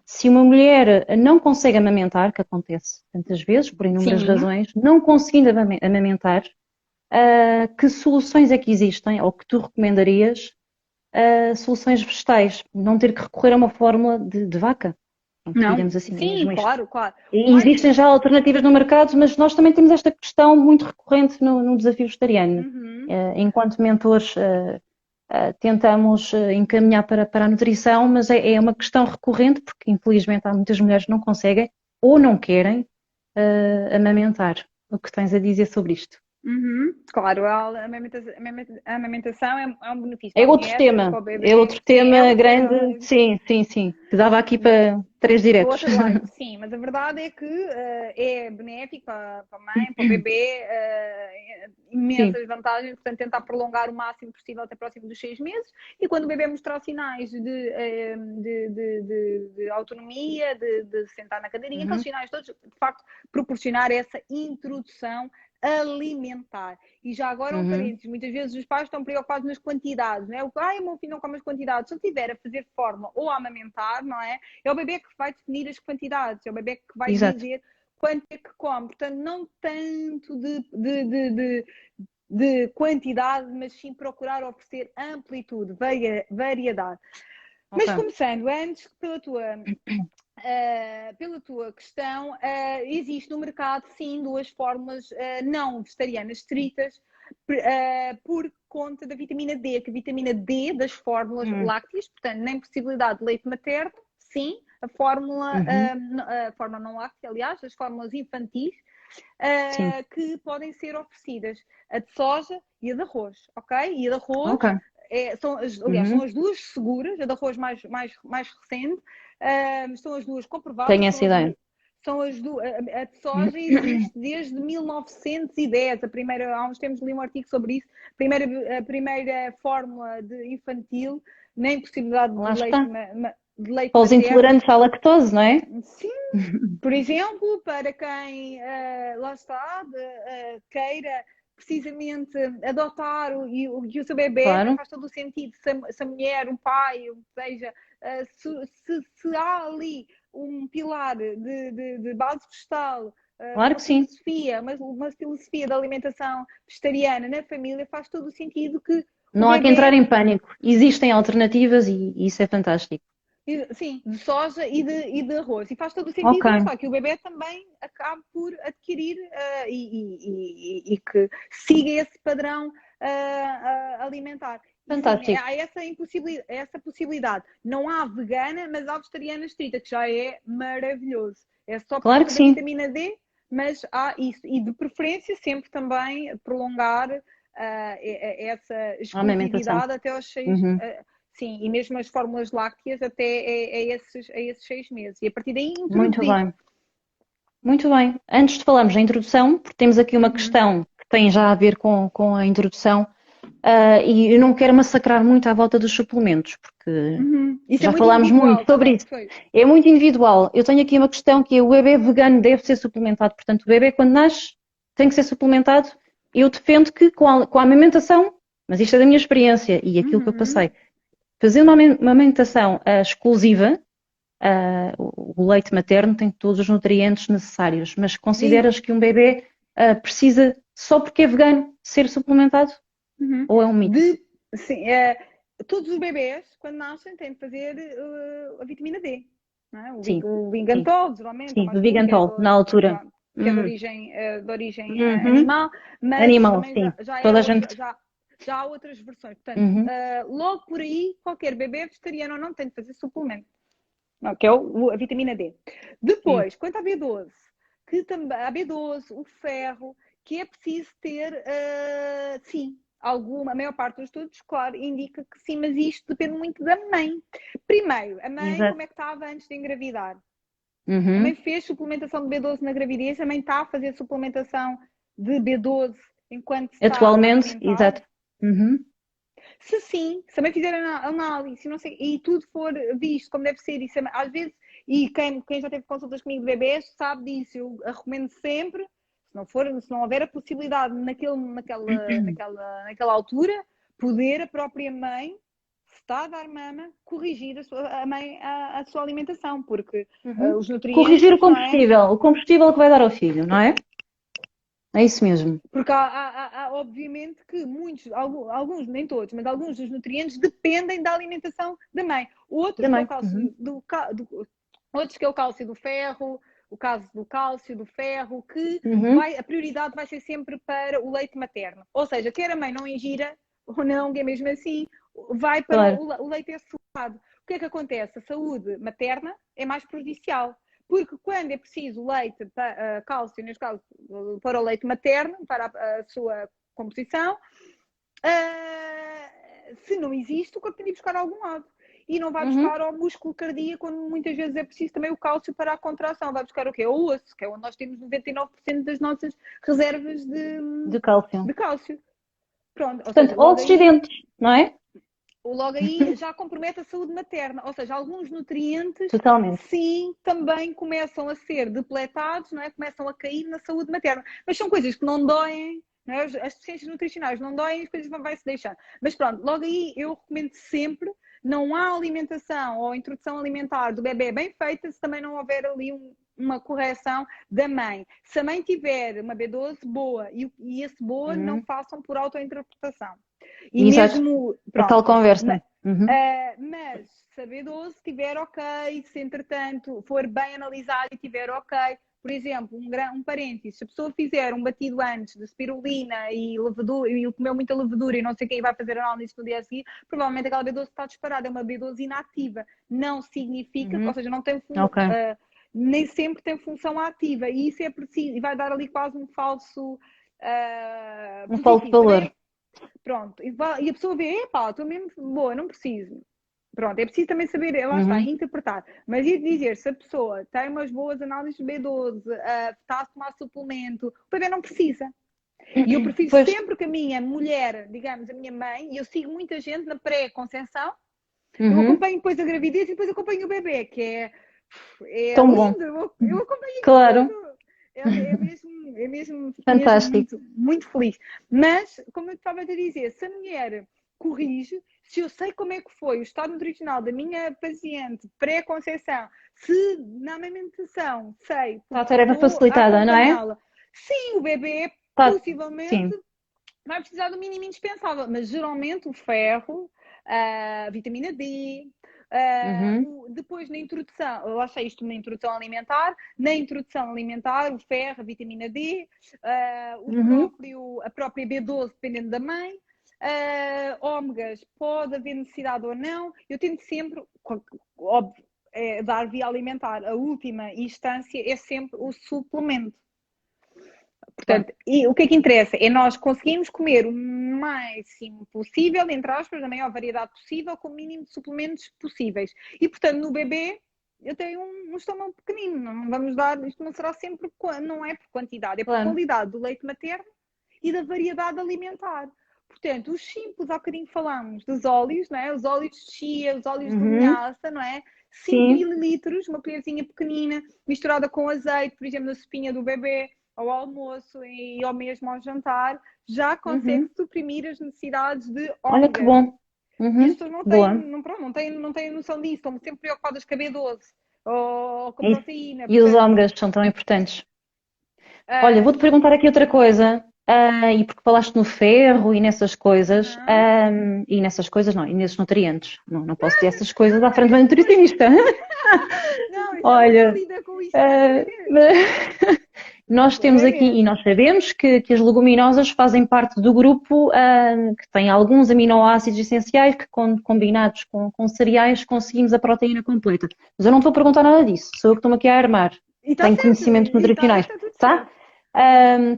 Se uma mulher não consegue amamentar, que acontece tantas vezes, por inúmeras sim. razões, não conseguindo amamentar, que soluções é que existem ou que tu recomendarias soluções vegetais? Não ter que recorrer a uma fórmula de vaca. Pronto, Não? digamos assim, é Sim, mesmo isto. claro, claro. O E mais. existem já alternativas no mercado, mas nós também temos esta questão muito recorrente no desafio vegetariano. Uhum. Enquanto mentores, tentamos encaminhar para a nutrição, mas é uma questão recorrente, porque infelizmente há muitas mulheres que não conseguem ou não querem amamentar. O que tens a dizer sobre isto? Claro, a amamentação é um benefício É para a outro mulher, para tema, o é bebê. outro Sim, é tema outro grande, tema. sim, sim, sim, que dava aqui para três diretos. Outra live, sim, mas a verdade é que é benéfico para a mãe, para o bebê, Sim, imensas vantagens, portanto, tentar prolongar o máximo possível até próximo dos 6 meses. E quando o bebê mostrar sinais de autonomia, de sentar na cadeirinha, aqueles uhum, sinais todos, de facto, proporcionar essa introdução alimentar. E já agora um uhum, parênteses, muitas vezes os pais estão preocupados nas quantidades, não é? O meu filho não come as quantidades. Se eu estiver a fazer forma ou a amamentar, não é? É o bebê que vai definir as quantidades, é o bebê que vai exato. dizer quanto é que come. Portanto, não tanto de quantidade, mas sim procurar oferecer amplitude, variedade. Ok. Mas começando, antes, pela tua questão, existe no mercado, sim, duas fórmulas não vegetarianas estritas por conta da vitamina D, que a vitamina D das fórmulas Hum, lácteas, portanto, nem possibilidade de leite materno, sim, uhum, a fórmula não láctea, aliás, as fórmulas infantis, sim, que podem ser oferecidas, a de soja e a de arroz, ok? E a de arroz ok. aliás, são Uhum. as duas seguras, a de arroz mais recente, são as duas comprovadas, Tenho essa ideia. a de soja existe desde 1910, há uns tempos li um artigo sobre isso, a primeira fórmula de infantil, nem possibilidade Lá está. de leite Para os materno. intolerantes à lactose, não é? Sim, por exemplo, para quem lá está, queira precisamente adotar e o seu bebê, Claro, faz todo o sentido, se a mulher, um pai, seja, se há ali um pilar de base vegetal, claro que sim. uma filosofia da alimentação vegetariana na família, faz todo o sentido que o Não há que entrar bebê em pânico. Existem alternativas e isso é fantástico. sim, de soja e de arroz. E faz todo o Ok, sentido, lá está, que o bebê também acabe por adquirir e que siga esse padrão alimentar. E sim, fantástico. há essa possibilidade. Não há vegana, mas há vegetariana estrita, que já é maravilhoso. É só por Claro que conta da sim. vitamina D, mas há isso. E de preferência, sempre também prolongar essa A amamentação. exclusividade até aos seis. Uhum. Sim, e mesmo as fórmulas lácteas até esses 6 meses. E a partir daí Muito introduzir. bem. Muito bem. Antes de falarmos da introdução, porque temos aqui uma Uhum, questão que tem já a ver com a introdução, e eu não quero massacrar muito à volta dos suplementos, porque uhum. Isso é já muito falámos individual muito sobre também. isso. Foi. É muito individual. Eu tenho aqui uma questão que é o bebê vegano deve ser suplementado. Portanto, o bebê quando nasce tem que ser suplementado. Eu defendo que com a amamentação, mas isto é da minha experiência e aquilo que eu Uhum. passei, fazendo uma amamentação exclusiva, o leite materno tem todos os nutrientes necessários, mas E- consideras que um bebê precisa, só porque é vegano, ser suplementado? uhum. Ou é um mito? De, sim, todos os bebês, quando nascem, têm de fazer a vitamina D. Não é? Sim, O sim, Vingantol, geralmente, é o sim, mais do comum, Vigantol, na altura. pronto, que é Hum, de origem uhum. animal, mas Animal, também sim. já é Toda a outra, gente. já há outras versões. Portanto, Uhum, logo por aí, qualquer bebê vegetariano ou não tem de fazer suplemento. Não, que é a vitamina D. sim. Depois, quanto à B12, que também a B12, o ferro, que é preciso ter, sim, a maior parte dos estudos, claro, indica que sim, mas isto depende muito da mãe. Primeiro, a mãe, Exato. como é que estava antes de engravidar? A mãe Uhum. fez suplementação de B12 na gravidez, a mãe está a fazer suplementação de B12 enquanto está a Atualmente, amamentar? exato. Uhum. Se sim, se também fizer análise não sei, e tudo for visto como deve ser, às vezes, e quem já teve consultas comigo de bebês sabe disso, eu recomendo sempre, se não houver a possibilidade naquela altura, poder a própria mãe, se está a dar mama, corrigir a sua alimentação, porque Uhum. os Corrigir nutrientes, não é? o combustível que vai dar ao filho, não é? É isso mesmo. Porque obviamente que alguns, nem todos, mas alguns dos nutrientes dependem da alimentação da mãe. Outros, que é o Também. Uhum. cálcio outros que é o cálcio do ferro, o caso do cálcio, do ferro, que Uhum. a prioridade vai ser sempre para o leite materno. Ou seja, quer a mãe não ingira ou não, que é mesmo assim, vai para Claro. o leite açucarado. O que é que acontece? A saúde materna é mais prejudicial. porque quando é preciso leite, cálcio, neste caso, para o leite materno, para a sua composição, se não existe, o corpo tem de ir buscar a algum lado. E não vai buscar ao músculo cardíaco, quando muitas vezes é preciso também o cálcio para a contração. Vai buscar o quê? O osso, que é onde nós temos 99% das nossas reservas De cálcio. de cálcio. Pronto, ou Portanto, seja, logo ossos e aí, dentes, não é? já compromete a saúde materna. Ou seja, alguns nutrientes, Totalmente. sim, também começam a ser depletados, não é? Começam a cair na saúde materna. Mas são coisas que não doem, não é? As deficiências nutricionais não doem, as coisas vai-se deixando. Mas pronto, logo aí eu recomendo sempre, não há alimentação ou introdução alimentar do bebê bem feita se também não houver ali uma correção da mãe. Se a mãe tiver uma B12 boa e esse boa, não façam por autointerpretação. E Exato. mesmo, A tal pronto, conversa. mas se a B12 estiver ok, se entretanto for bem analisado e estiver ok, por exemplo, um parênteses, se a pessoa fizer um batido antes de spirulina e levedura, e comeu muita levedura e não sei quem vai fazer análise no dia a seguir, provavelmente aquela B12 está disparada, é uma B12 inativa. Não significa, ou seja, não tem Ok. nem sempre tem função ativa, e isso é preciso, e vai dar ali quase um falso Um falso valor. Pronto, e a pessoa vê, epá, estou mesmo boa, não preciso. Pronto, é preciso também saber, lá está, interpretar. Mas ia dizer, se a pessoa tem umas boas análises de B12, está a tomar suplemento, o bebê não precisa. E eu prefiro Pois. sempre que a minha mulher, digamos, a minha mãe, e eu sigo muita gente na pré-conceição, eu acompanho depois a gravidez e depois acompanho o bebê, que é Tão bom. lindo, eu acompanho Claro. tudo. É mesmo Fantástico. muito, muito feliz. Mas, como eu estava a dizer, se a mulher corrige, se eu sei como é que foi o estado nutricional da minha paciente pré-conceição, se na amamentação sei, Está a porque tarefa estou a facilitada, não é? acompanhá-la, sim, o bebê Sim. possivelmente vai precisar do mínimo indispensável, mas geralmente o ferro, a vitamina D, depois na introdução, eu achei isto na introdução alimentar, o ferro, a vitamina D, a própria B12, dependendo da mãe, ômegas, pode haver necessidade ou não, eu tento sempre, óbvio, dar via alimentar, a última instância é sempre o suplemento. Portanto, e o que é que interessa? É nós conseguirmos comer o máximo possível, entre aspas, a maior variedade possível, com o mínimo de suplementos possíveis. E, portanto, no bebê, eu tenho um estômago pequenino. Não vamos dar, isto não será sempre, não é por quantidade, é por qualidade do leite materno e da variedade alimentar. Portanto, os simples, há bocadinho falámos dos óleos, não é? Os óleos de chia, os óleos de linhaça, não é? 5 mililitros, uma colherzinha pequenina, misturada com azeite, por exemplo, na sopinha do bebê, ao almoço e ao mesmo ao jantar, já consegue suprimir as necessidades de ômegas. Olha que bom. E as pessoas não têm noção disso, estão sempre preocupadas com a B12 ou com a proteína. E os ômegas são tão importantes. Olha, vou-te perguntar aqui outra coisa. E porque falaste no ferro e nessas coisas, e nesses nutrientes. Não posso ter essas coisas à frente de uma nutricionista. Não, olha, lida com isto. Nós temos aqui, e nós sabemos que as leguminosas fazem parte do grupo que tem alguns aminoácidos essenciais que, combinados com cereais, conseguimos a proteína completa. Mas eu não estou a perguntar nada disso, sou eu que estou aqui a armar. Tenho conhecimentos nutricionais. Tá?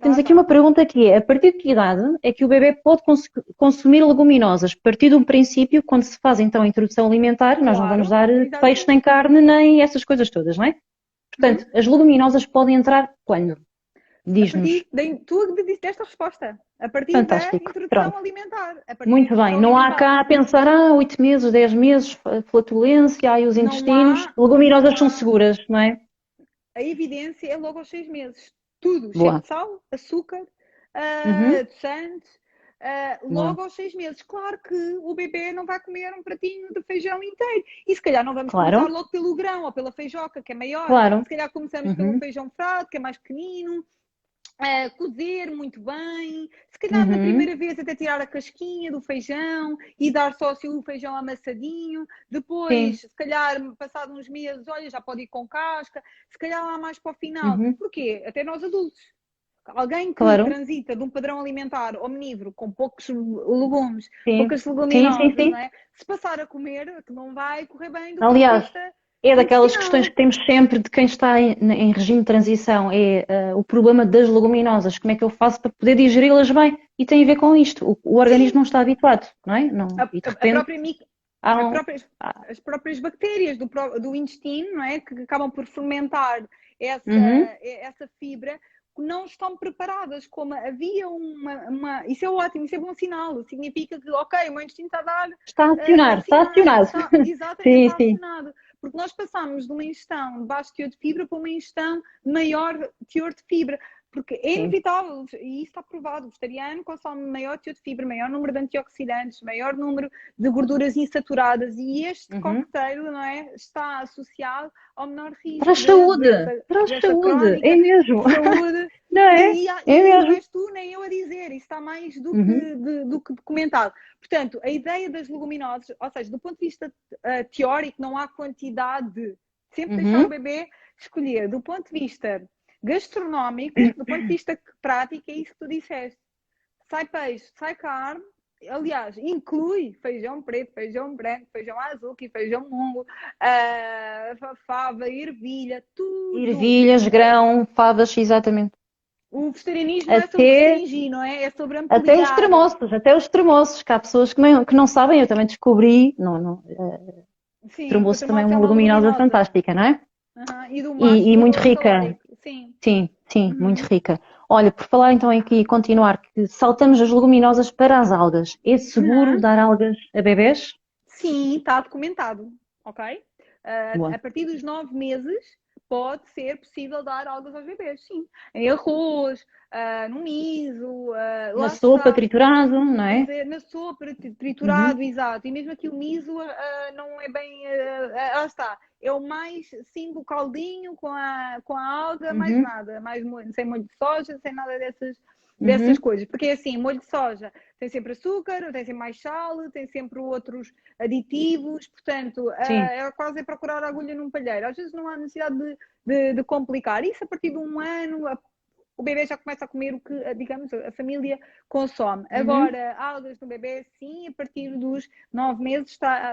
Temos aqui uma pergunta que é: a partir de que idade é que o bebê pode consumir leguminosas? A partir de um princípio, quando se faz então a introdução alimentar, nós não vamos dar peixe nem carne, nem essas coisas todas, não é? Portanto, as leguminosas podem entrar quando? Diz-nos. Tu disseste esta resposta. A partir Fantástico. da introdução Pronto. alimentar. Muito bem. Não há cá a pensar, 8 meses, 10 meses, flatulência, os intestinos. Leguminosas são seguras, não é? A evidência é logo aos 6 meses. Tudo. Boa. Cheio de sal, açúcar, adoçantes. Logo aos 6 meses. Claro que o bebê não vai comer um pratinho de feijão inteiro. E se calhar não vamos começar logo pelo grão ou pela feijoca, que é maior. Claro. Se calhar começamos pelo feijão frado, que é mais pequenino. Cozer muito bem. Se calhar na primeira vez até tirar a casquinha do feijão e dar só assim, o feijão amassadinho. Depois, se calhar, passado uns meses, olha, já pode ir com casca. Se calhar lá mais para o final. Porquê? Até nós adultos. Alguém que transita de um padrão alimentar omnívoro com poucos legumes, poucas leguminosas, não é? Se passar a comer, que não vai correr bem do ponto de vista É daquelas questões intestinal. que temos sempre de quem está em regime de transição, é o problema das leguminosas, como é que eu faço para poder digeri-las bem? E tem a ver com isto, o organismo Sim, não está habituado, não é? Não, e de a repente própria há a um... próprias, há- as próprias bactérias do intestino, não é? Que acabam por fermentar Uhum, essa fibra, não estão preparadas, como havia Isso é ótimo, isso é bom sinal, significa que, ok, o meu intestino está a dar está a acionar, está sinais, acionado. está, exatamente, Sim, está sim, acionado, porque nós passamos de uma ingestão de baixo teor de fibra para uma ingestão de maior teor de fibra, porque é sim. inevitável, e isso está provado, o vegetariano consome maior teor de fibra, maior número de antioxidantes, maior número de gorduras insaturadas, e este Uhum. cocktail, não é, está associado ao menor risco Traz de saúde, doença, traz doença saúde, é crónica, mesmo, saúde, não é? É e não mesmo. és tu nem eu a dizer, isso está mais Uhum, do que documentado. Portanto, a ideia das leguminosas, ou seja, do ponto de vista teórico, não há quantidade, sempre deixar o uhum. bebê escolher. Do ponto de vista gastronómico, do ponto de vista prático, é isso que tu disseste. Sai peixe, sai carne, aliás, inclui feijão preto, feijão branco, feijão azul, feijão mungo, fava, ervilha, tudo. Ervilhas, grão, favas, exatamente. O vegetarianismo não é sobre Até, restringir, não é? É sobre ampliar. até os tremoços, que há pessoas que não sabem, eu também descobri, Sim, que o tremoço também é termoço é uma uma leguminosa leguminosa. fantástica, não é? Uhum. E do alto E muito teor rica, calórico. Sim. sim, sim, muito Uhum. rica. Olha, por falar então aqui e continuar, que saltamos as leguminosas para as algas. É seguro Uhum. dar algas a bebés? Sim, está documentado, ok? Boa. A partir dos 9 meses pode ser possível dar algas aos bebês, sim. Em arroz, no miso, Na lá sopa, está. triturado, não é? Fazer na sopa, triturado, Uhum, exato. E mesmo aqui o miso não é bem. Lá está. É o mais simples, o caldinho com a alga, mais uhum, nada. Mais sem molho de soja, sem nada dessas uhum, coisas. Porque é assim, molho de soja tem sempre açúcar, tem sempre mais sal, tem sempre outros aditivos. Portanto, sim. é quase procurar a agulha num palheiro. Às vezes não há necessidade de complicar. Isso a partir de um ano, o bebê já começa a comer o que, digamos, a família consome. Uhum. Agora, algas no bebê, sim, a partir dos 9 meses está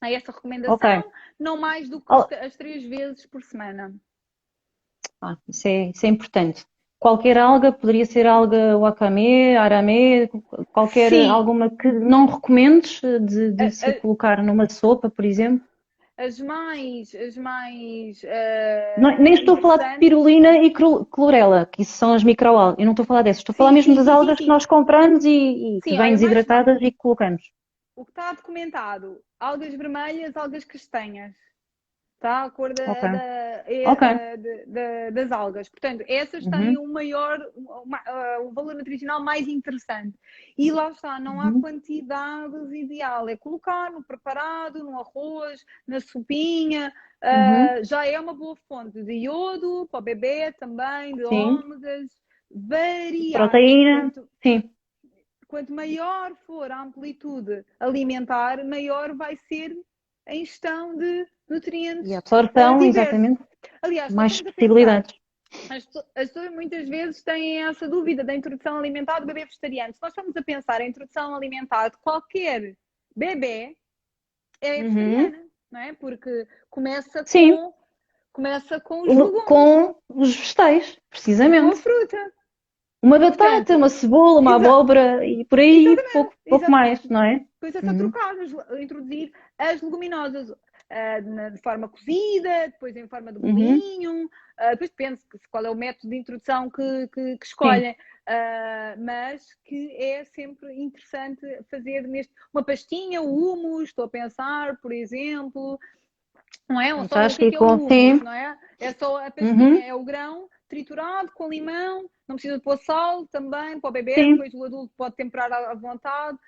a essa Ok. recomendação, não mais do que Al- as 3 vezes por semana. isso é importante. Qualquer alga, poderia ser alga wakame, arame, qualquer Sim, alguma que não recomendes de se a- colocar numa sopa, por exemplo. as mais Nem estou a falar de interessantes. spirulina e clorela, que isso são as microalgas. Eu não estou a falar dessas. Estou a falar Sim, mesmo sim, das sim, sim, algas que sim. nós compramos e que Sim, vêm olha, desidratadas e que colocamos. o que está documentado, algas vermelhas, algas castanhas. Tá? A cor Ok. Ok. das algas. Portanto, essas têm Uhum, o maior, o valor nutricional mais interessante. E lá está, não há uhum, quantidade ideal. É colocar no preparado, no arroz, na sopinha. uhum. Já é uma boa fonte de iodo para o bebê também, de Sim. ômegas. Variar. Proteína. Sim. Quanto maior for a amplitude alimentar, maior vai ser a ingestão de E a nutrientes absorção, diversos. exatamente. Aliás, nós Mais estamos a pensar, possibilidades. as pessoas muitas vezes têm essa dúvida da introdução alimentar do bebê vegetariano. Se nós estamos a pensar em introdução alimentar de qualquer bebê, é Uhum. vegetariana, não é? Porque começa Sim. com os legumes Com os vegetais, e com a precisamente. fruta. Uma batata, Portanto, uma cebola, uma exa abóbora e por aí exatamente, pouco mais, exatamente. não é? Depois é só Uhum. trocar, introduzir as leguminosas de forma cozida, depois em forma de Uhum. bolinho, depois depende qual é o método de introdução que Sim. escolhem, mas que é sempre interessante fazer uma pastinha, o humus, estou a pensar, por exemplo, não é? Só o que Fantástico. é o humus, Sim. não é? É só a pastinha, Uhum. é o grão triturado com limão, não precisa de pôr sal também para o bebê, Sim. depois o adulto pode temperar à vontade.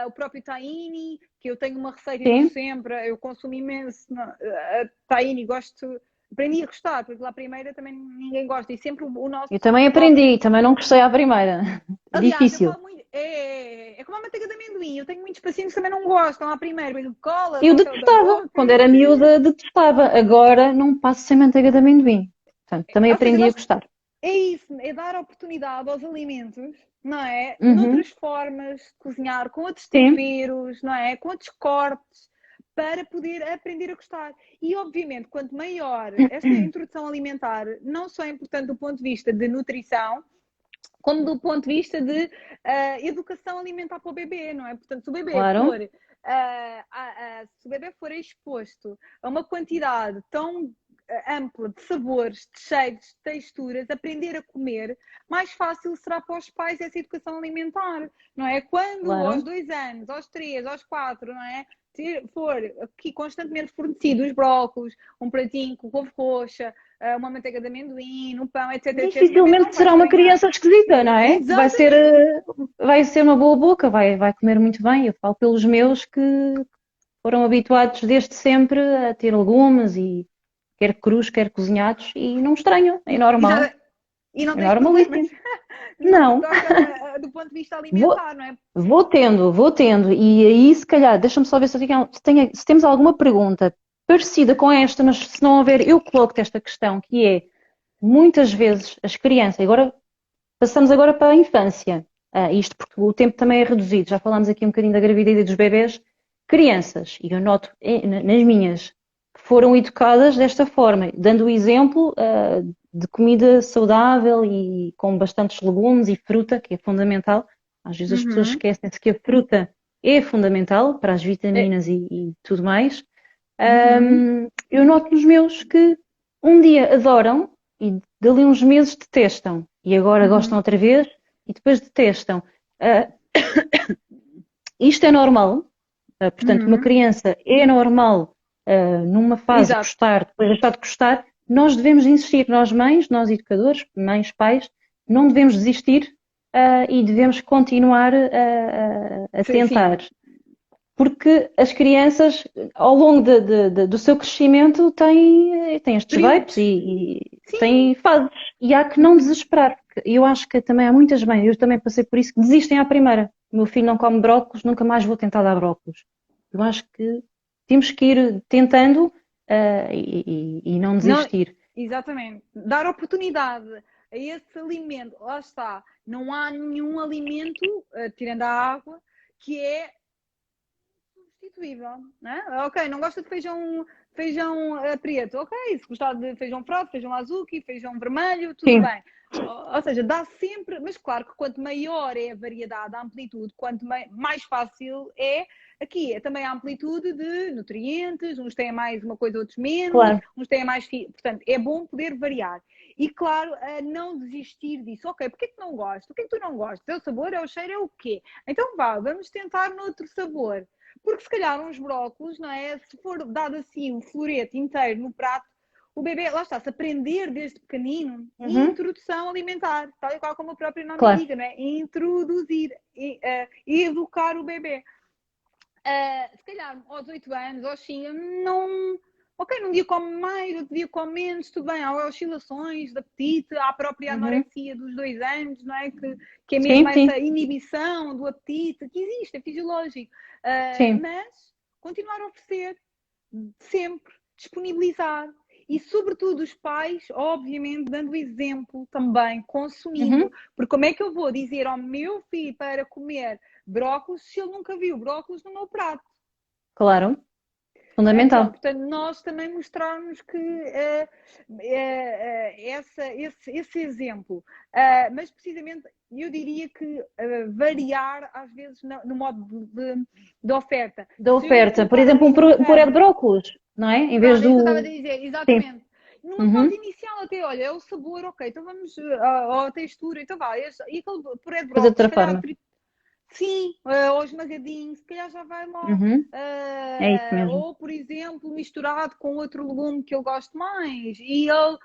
O próprio tahini, que eu tenho uma receita e uso Sim. sempre, eu consumo imenso tahini, gosto, aprendi a gostar, porque lá a primeira também ninguém gosta, e sempre o nosso Eu também toque. aprendi, também não gostei à primeira. Aliás, eu Difícil. falo muito, é como a manteiga de amendoim, eu tenho muitos pacientes que também não gostam à primeira, cola Eu com aquela da detestava, boca, quando era miúda, detestava. Agora não passo sem manteiga de amendoim. Portanto, também ou seja, aprendi a nós gostar. é isso, é dar oportunidade aos alimentos, não é? Uhum. Noutras formas de cozinhar, com outros Sim. temperos, não é? Com outros cortes, para poder aprender a gostar. E, obviamente, quanto maior esta introdução alimentar, não só é importante do ponto de vista de nutrição, como do ponto de vista de educação alimentar para o bebê, não é? Portanto, Claro, se o bebê for exposto a uma quantidade tão ampla de sabores, de cheiros, de texturas, aprender a comer, mais fácil será para os pais essa educação alimentar, não é? Quando aos claro. 2 anos, aos 3, aos 4, não é? For aqui constantemente fornecido os brócolos, um pratinho com couve roxa, uma manteiga de amendoim, um pão, etc, etc, o bebê Dificilmente não vai será uma estranhar. criança esquisita, não é? Exatamente. Vai ser uma boa boca, vai comer muito bem. Eu falo pelos meus que foram habituados desde sempre a ter legumes e quer crus, quer cozinhados e não estranham, é normal, E não é tens problemas normalíssimo. no que Não, toca do ponto de vista vou, alimentar, não é? vou tendo. E aí, se calhar, deixa-me só ver se temos alguma pergunta parecida com esta, mas se não houver, eu coloco-te esta questão, que é, muitas vezes as crianças, agora passamos agora para a infância, isto porque o tempo também é reduzido, já falámos aqui um bocadinho da gravidez e dos bebés, crianças, e eu noto nas minhas, foram educadas desta forma, dando o exemplo de comida saudável e com bastantes legumes e fruta, que é fundamental. Às vezes as pessoas Uhum. esquecem-se que a fruta é fundamental para as É. vitaminas e tudo mais. Uhum. Eu noto nos meus que um dia adoram e dali uns meses detestam. E agora gostam Uhum. outra vez e depois detestam. Ah, isto é normal. Portanto, uma Uhum. criança é normal, numa fase Exato. gostar, depois deixar de gostar. Nós devemos insistir, nós mães, nós educadores, mães, pais, não devemos desistir, e devemos continuar a Sim. tentar. Porque as crianças, ao longo do seu crescimento, têm estes vapes Períodos. e Sim. têm fases. E há que não desesperar. Porque eu acho que também há muitas mães, eu também passei por isso, que desistem à primeira. O meu filho não come brócolos, nunca mais vou tentar dar brócolos. Eu acho que temos que ir tentando, e não Não, desistir. exatamente. Dar oportunidade a esse alimento. Lá está. Não há nenhum alimento, tirando a água, que é substituível, né? Ok, não gosta de feijão preto. Ok, se gostar de feijão frado, feijão azuki, feijão vermelho, tudo Sim, bem. Ou seja, dá sempre, mas claro que quanto maior é a variedade, a amplitude, quanto mais fácil é aqui. É também a amplitude de nutrientes, uns têm mais uma coisa, outros menos, claro, uns têm mais. Portanto, é bom poder variar. E claro, não desistir disso. Ok, porquê que não gosto? O que é que tu não gostas? É o sabor, é o cheiro, é o quê? Então vá, vamos tentar noutro sabor. Porque se calhar uns brócolos, não é? Se for dado assim um florete inteiro no prato, o bebê, lá está, se aprender desde pequenino, uhum, introdução alimentar, tal e qual como o próprio nome claro. indica, não é? Introduzir e educar o bebê. Se calhar aos 8 anos, aos 5, não. Ok, num dia come mais, outro dia come menos, tudo bem, há oscilações de apetite, há a própria Uhum. anorexia dos 2 anos, não é? Que é mesmo Sim, sim, essa inibição do apetite, que existe, é fisiológico. sim. Mas continuar a oferecer sempre, disponibilizar. E, sobretudo, os pais, obviamente, dando exemplo também, consumindo. Uhum, Porque como é que eu vou dizer ao meu filho para comer brócolis se ele nunca viu brócolis no meu prato? claro, É? Pronto, fundamental. portanto, nós também mostrarmos que esse exemplo. Mas, precisamente, eu diria que variar, às vezes, no modo de oferta. Da Se eu oferta. Por colocar exemplo, ali um num puré de ramo. brócolos, não é? Em vez Pronto, é isso que eu estava a do. dizer, Sim. exatamente. Numa fase Uhum. inicial, até, olha, é o sabor, ok, então vamos à textura, então vá. E aquele puré de Fazer de brócolis, outra se calhar, forma. sim, ou esmagadinho, se calhar já vai lá. Uhum. É isso mesmo. Ou, por exemplo, misturado com outro legume que eu gosto mais. E ele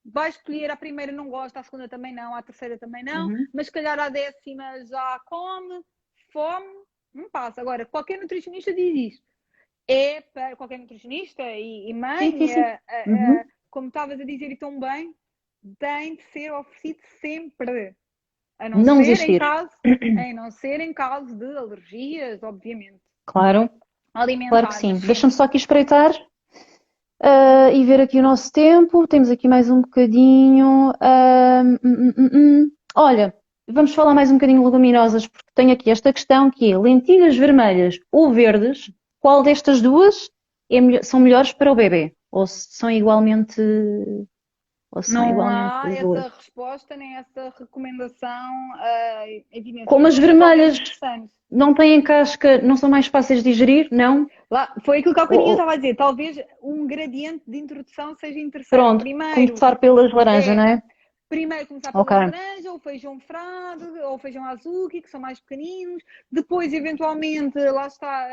vai escolher, a primeira não gosta, a segunda também não, a terceira também não, Uhum. mas se calhar a décima já come, fome, não passa. Agora, qualquer nutricionista diz isto é para qualquer nutricionista e Sim, sim, mãe, sim. Uhum. como estavas a dizer e tão bem, tem de ser oferecido sempre, a não Não ser em desistir. caso, em não ser em caso de alergias, obviamente, Claro, claro que sim. alimentares. Deixa-me só aqui espreitar, e ver aqui o nosso tempo. Temos aqui mais um bocadinho. Olha, vamos falar mais um bocadinho de leguminosas, porque tenho aqui esta questão que é lentilhas vermelhas ou verdes, qual destas duas são melhores para o bebê? Ou são igualmente, ou são Não igualmente há boas? essa resposta nem essa recomendação evidente. Como Mas as são igualmente vermelhas interessantes. não têm casca, não são mais fáceis de digerir? Não? Lá, foi aquilo que há Ou, bocadinho eu ou- estava a dizer. Talvez um gradiente de introdução seja interessante. pronto, Primeiro, começar pelas laranjas, não é é? primeiro começar Ok. pelas laranjas, ou feijão frade, ou feijão azuki, que são mais pequeninos. Depois, eventualmente, lá está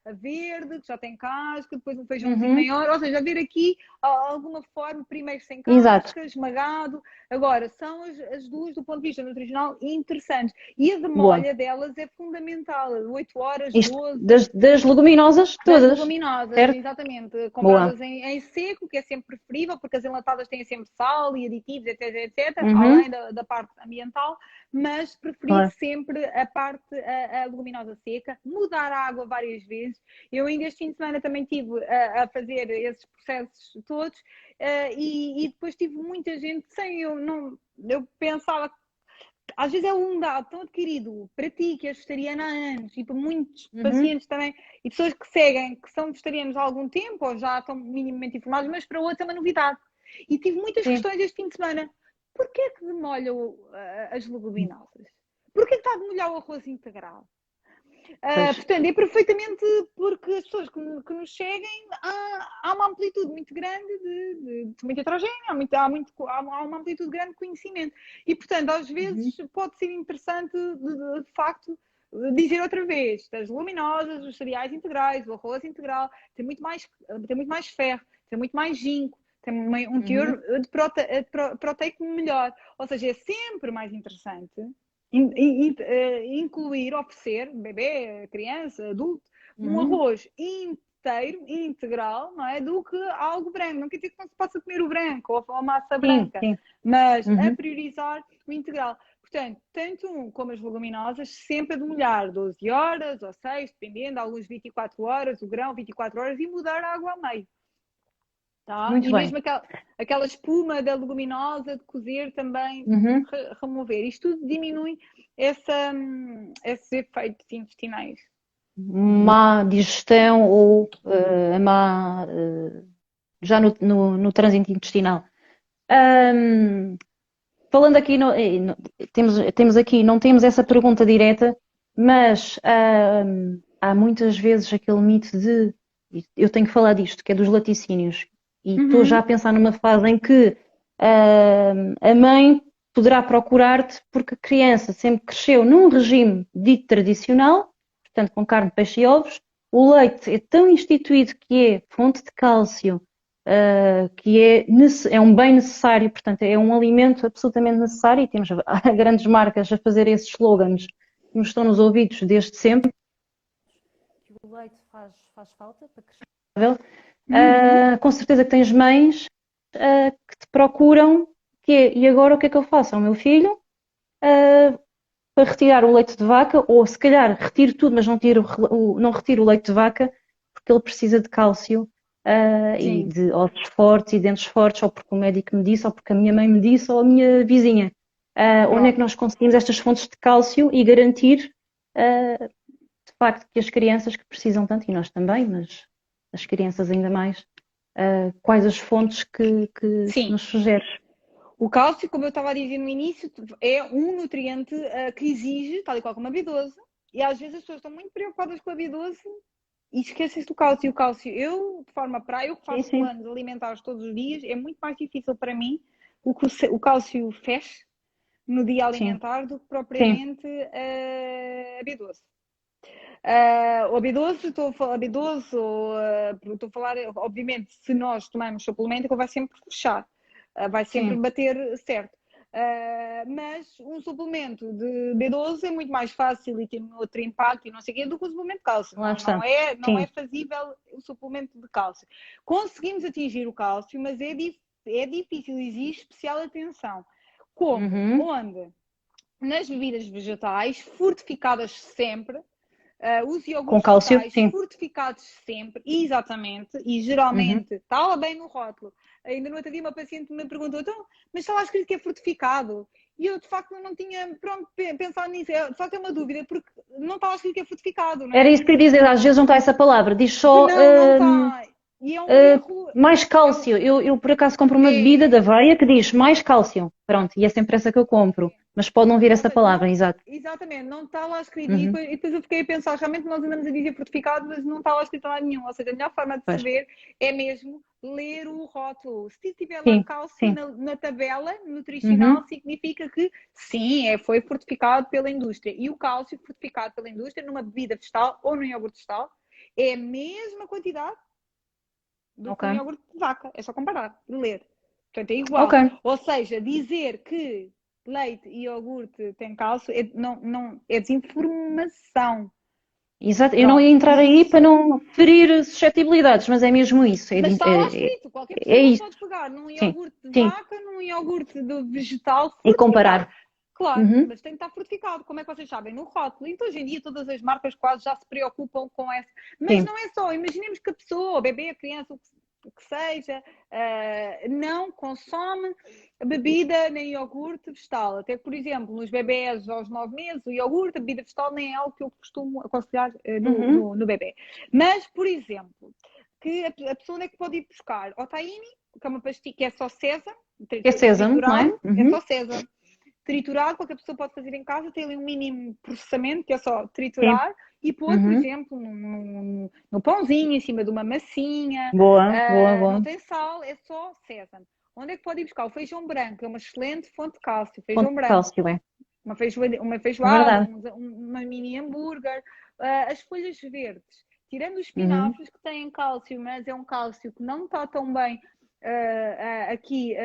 a verde, que já tem casca. Depois um feijãozinho Uhum. maior. Ou seja, haver aqui alguma forma, primeiro sem Exato. casca, esmagado. Agora, são as duas, do ponto de vista nutricional, interessantes. E a Boa. demolha delas é fundamental. 8 horas, Isto 12. das leguminosas Das todas, leguminosas, certo? exatamente, Boa. compradas em seco, que é sempre preferível, porque as enlatadas têm sempre sal e aditivos, etc, Uhum. além da parte ambiental, mas preferir Claro. sempre a parte, a leguminosa seca, mudar a água várias vezes. Eu ainda este fim de semana também estive a fazer esses processos todos, e depois tive muita gente sem eu não. Eu pensava, às vezes é um dado tão adquirido para ti, que és vegetariana há anos, e para muitos Uhum. pacientes também, e pessoas que seguem, que são vegetarianos há algum tempo, ou já estão minimamente informados, mas para outros é uma novidade. E tive muitas Sim. questões este fim de semana. Porquê é que demolham as leguminosas? Porquê é que está a demolhar o arroz integral? Pois. Portanto, é perfeitamente porque as pessoas que nos seguem, há uma amplitude muito grande de muito heterogénea, há uma amplitude grande de conhecimento. E, portanto, às vezes Uhum. pode ser interessante, de facto, dizer outra vez: as luminosas, os cereais integrais, o arroz integral, tem muito mais ferro, tem muito mais zinco, tem um Uhum. teor proteico melhor. Ou seja, é sempre mais interessante incluir, oferecer, bebê, criança, adulto, um Uhum. arroz inteiro, integral, não é? Do que algo branco. Não quer dizer que não se possa comer o branco ou a massa Sim, branca, sim. mas a Uhum. priorizar o integral. Portanto, tanto um como as leguminosas, sempre a demolhar 12 horas ou 6, dependendo, alguns 24 horas, o grão 24 horas, e mudar a água a meio. Tá? Muito E bem. mesmo aquela espuma da leguminosa de cozer também Uhum. remover. Isto tudo diminui esses efeitos intestinais. Má digestão ou a má, já no trânsito intestinal. Ahm, falando aqui, temos aqui, não temos essa pergunta direta, mas há muitas vezes aquele mito de, eu tenho que falar disto, que é dos laticínios, e estou já a Uhum. pensar numa fase em que a mãe poderá procurar-te porque a criança sempre cresceu num regime dito tradicional, portanto com carne, peixe e ovos, o leite é tão instituído que é fonte de cálcio, que é um bem necessário, portanto, é um alimento absolutamente necessário e temos grandes marcas a fazer esses slogans que nos estão nos ouvidos desde sempre. Que o leite faz falta para crescer. Uhum. Com certeza que tens mães que te procuram, e agora o que é que eu faço ao meu filho? Uh, para retirar o leite de vaca, ou se calhar retiro tudo, mas não retiro o leite de vaca, porque ele precisa de cálcio, e Sim, de ossos fortes e dentes fortes, ou porque o médico me disse, ou porque a minha mãe me disse, ou a minha vizinha. Onde é que pronto. nós conseguimos estas fontes de cálcio e garantir, de facto, que as crianças que precisam tanto, e nós também, mas as crianças ainda mais, quais as fontes que Sim, nos sugeres? o cálcio, como eu estava a dizer no início, é um nutriente que exige, tal e qual como a B12, e às vezes as pessoas estão muito preocupadas com a B12 e esquecem-se do cálcio. E o cálcio, eu, de forma prática, eu que Sim, faço sim, planos alimentares todos os dias, é muito mais difícil para mim o cálcio fez no dia sim, alimentar do que sim. propriamente a B12. O B12, estou a falar B12, estou a falar, obviamente, se nós tomarmos suplemento, ele vai sempre fechar, vai sempre Sim, bater certo. Mas um suplemento de B12 é muito mais fácil e tem outro impacto e não sei o quê do que o suplemento de cálcio. lá Não, está. não é Sim. fazível o suplemento de cálcio. Conseguimos atingir o cálcio, mas é difícil, exige especial atenção. Como? Uhum. Onde? Nas bebidas vegetais, fortificadas sempre, Os Com iogurtes cálcio, vegetais sim. fortificados sempre, exatamente, e Uhum. geralmente está lá bem no rótulo. Ainda no outro dia uma paciente me perguntou, então, mas está lá escrito que é fortificado? E eu, de facto, não tinha, pronto, pensado nisso. De facto, é uma dúvida, porque não está lá escrito que é fortificado, não Era é? isso que eu ia dizer, às vezes não está essa palavra, diz só Não está. E é um erro, mais é, um, cálcio. Eu por acaso compro uma bebida é, da Aveia que diz mais cálcio. Pronto, e é sempre essa que eu compro. Mas pode não vir Ou essa seja, palavra, não, exato. exatamente, não está lá escrito. Uhum. E depois eu fiquei a pensar, realmente nós andamos a dizer fortificado, mas não está lá escrito nada nenhum. Ou seja, a melhor forma de Pois. saber é mesmo ler o rótulo. Se tiver lá Sim, cálcio sim. na tabela nutricional, Uhum. significa que sim, foi fortificado pela indústria. E o cálcio fortificado pela indústria numa bebida vegetal ou num iogurte vegetal é a mesma quantidade do que Ok. um iogurte de vaca. É só comparar, ler. Portanto, é Ok. igual. Ou seja, dizer que leite e iogurte têm cálcio é desinformação. Exato. Eu não ia Pronto. entrar aí para não ferir suscetibilidades, mas é mesmo isso. Mas está lá escrito, qualquer É pessoa isso. pode pegar num Sim, iogurte de sim. vaca, num iogurte de vegetal E fortificado. comparar. Claro, Uhum. mas tem que estar fortificado. Como é que vocês sabem? No rótulo. Então, hoje em dia, todas as marcas quase já se preocupam com essa. Mas Sim. não é só. Imaginemos que a pessoa, o bebê, a criança, o que seja, não consome bebida nem iogurte vegetal. Até que, por exemplo, nos bebés aos 9 meses, o iogurte, a bebida vegetal, nem é algo que eu costumo aconselhar Uhum. no bebê. Mas, por exemplo, que a pessoa onde é que pode ir buscar? Ao tahine, que é uma pastilha que é só sésamo, É sésamo, não é? triturado, é Uhum. só sésamo. Triturado, qualquer pessoa pode fazer em casa, tem ali um mínimo processamento, que é só Sim. triturar e pôr, por Uhum. exemplo, no pãozinho, em cima de uma massinha. Boa, boa, Não boa. tem sal, é só sésamo. Onde é que pode ir buscar? O feijão branco é uma excelente fonte de cálcio. Ponto Feijão de branco, cálcio, é. uma É feijoada, verdade. uma mini hambúrguer. As folhas verdes, tirando os Uhum. espinafres que têm cálcio, mas é um cálcio que não está tão bem aqui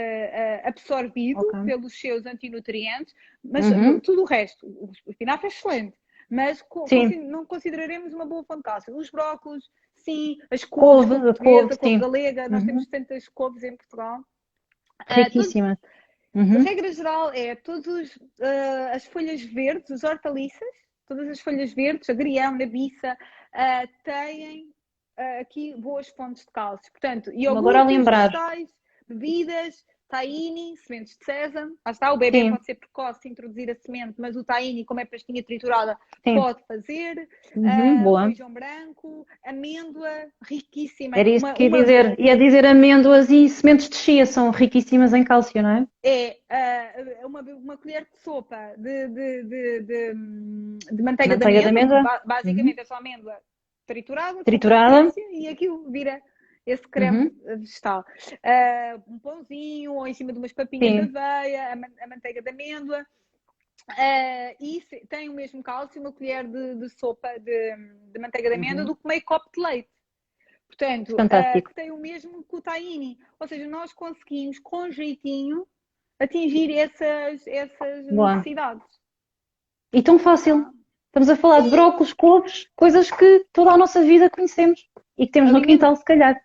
absorvido Ok. pelos seus antinutrientes, mas Uhum. tudo o resto, o espinafre é excelente, mas Sim. não consideraremos uma boa fonte de cálcio. Os brócolos, sim, as couves, Couve, couve a couve, portuguesa, couve sim. galega, nós temos Uhum. tantas couves em Portugal. Todos, Riquíssima. de Uhum. regra geral, todas as folhas verdes, os hortaliças, todas as folhas verdes, agrião, nabiça, têm aqui boas fontes de cálcio. Portanto, Agora a iogurtes, lembrar. vegetais, bebidas, tahine, sementes de sésamo. Lá está, o bebê Sim, pode ser precoce introduzir a semente, mas o tahine, como é pastinha triturada, sim. pode fazer. Uhum. O Boa. feijão branco, amêndoa, riquíssima. Era isso que ia dizer. Ia dizer amêndoas e sementes de chia são riquíssimas em cálcio, não é? Uma colher de sopa de manteiga de Manteiga de amêndoa, amêndoa. Uhum. basicamente é só amêndoa triturada, com Triturada. paciência, e aquilo vira esse creme Uhum. vegetal. Um pãozinho, ou em cima de umas papinhas de Sim. aveia, a manteiga de amêndoa. E tem o mesmo cálcio, uma colher de sopa de manteiga de amêndoa, Uhum. do que meio copo de leite. Portanto, Fantástico. que tem o mesmo que o tahine. Ou seja, nós conseguimos, com jeitinho, atingir essas Boa. necessidades. E tão fácil. Tá? Estamos a falar de Sim, brócolos, couves, coisas que toda a nossa vida conhecemos e que temos no alimentos, quintal, se calhar,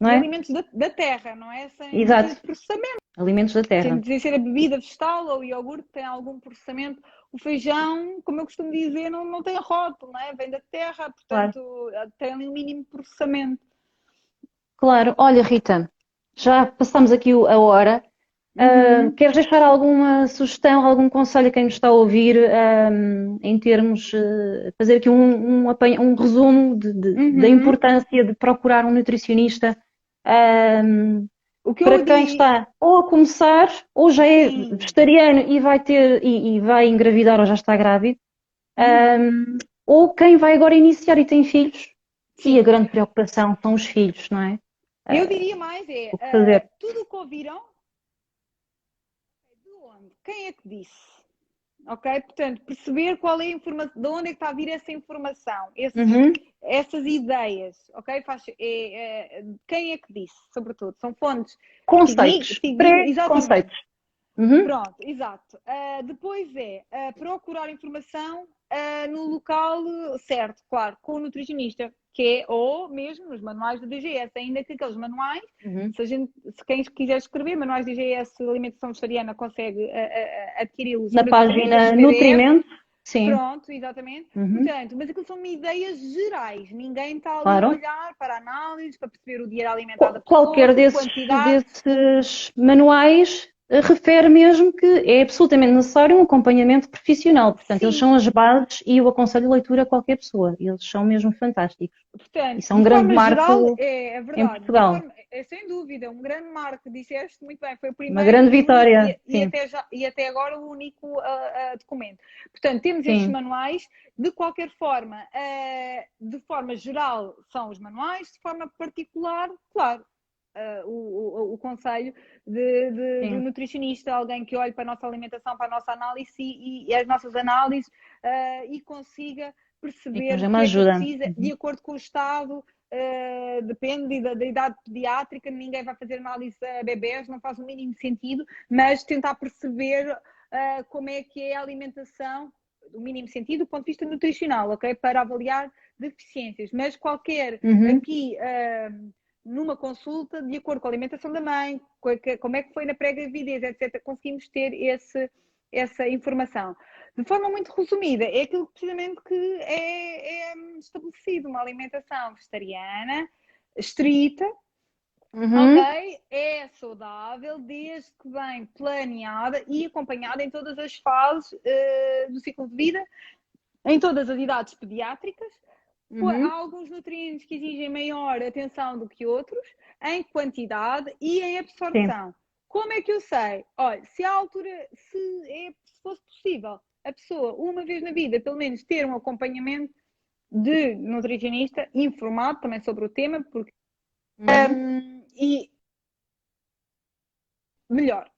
não e é? alimentos da terra, não é? Sem Exato. muito processamento. Alimentos da Sem terra. dizer ser a bebida vegetal ou o iogurte que tem algum processamento. O feijão, como eu costumo dizer, não tem rótulo, não é? Vem da terra, Claro. portanto, tem ali um mínimo processamento. Claro. Olha, Rita, já passamos aqui a hora. Uhum. Queres deixar alguma sugestão, algum conselho a quem nos está a ouvir, em termos, fazer aqui um resumo da Uhum. importância de procurar um nutricionista, ahm, O que para eu quem digo, está ou a começar, ou já é sim. vegetariano e vai ter, e vai engravidar ou já está grávido, Uhum. ou quem vai agora iniciar e tem filhos, e a Sim. grande preocupação são os filhos, não é? Eu Ah, diria mais o que fazer? tudo o que ouviram, de onde? Quem é que disse? Ok? Portanto, perceber qual é a informação, de onde é que está a vir essa informação, Uhum. essas ideias, ok? Quem é que disse, sobretudo? São fontes Conceitos, exatamente. pré-conceitos. Uhum. Pronto, exato. Depois procurar informação no local certo, claro, com o nutricionista, que é, ou mesmo nos manuais do DGS, ainda que aqueles manuais, Uhum. se quem quiser escrever, manuais do DGS Alimentação Vegetariana consegue adquiri-los Na gratuitos, esses página PDF, Nutrimento, Sim. Pronto, exatamente. Uhum. Portanto, mas aquilo são ideias gerais. Ninguém está ali a Claro. olhar para análises, para perceber o dia alimentar da pessoa, Qualquer por desses, quantidade. desses manuais refere mesmo que é absolutamente necessário um acompanhamento profissional. Portanto, eles Sim, são as bases e eu aconselho a leitura a qualquer pessoa. Eles são mesmo fantásticos. portanto, E são de um grande forma geral, marco é em verdade. De Portugal. forma, é sem dúvida, um grande marco. Disseste muito bem, foi o Uma primeiro grande e único vitória. Sim, e até agora o único documento. Portanto, temos estes sim. manuais. De qualquer forma, de forma geral, são os manuais, de forma particular, claro. O conselho do Sim, nutricionista, alguém que olhe para a nossa alimentação, para a nossa análise e as nossas análises e consiga sim, que nos perceber dê o uma que é que ajuda. precisa, de acordo com o estado, depende da idade pediátrica, ninguém vai fazer análise a bebés, não faz o mínimo sentido, mas tentar perceber como é que é a alimentação, o mínimo sentido do ponto de vista nutricional, ok? Para avaliar deficiências, mas qualquer Uhum. aqui numa consulta, de acordo com a alimentação da mãe, como é que foi na pré-gravidez, etc., conseguimos ter essa informação. De forma muito resumida, é aquilo precisamente que é estabelecido, uma alimentação vegetariana, estrita, ok? Uhum. É saudável, desde que bem planeada e acompanhada em todas as fases do ciclo de vida, em todas as idades pediátricas. Há Uhum. alguns nutrientes que exigem maior atenção do que outros, em quantidade e em Sim. absorção. Como é que eu sei? Olha, se à altura, se fosse possível, a pessoa, uma vez na vida, pelo menos ter um acompanhamento de nutricionista informado também sobre o tema, porque Uhum. e melhor.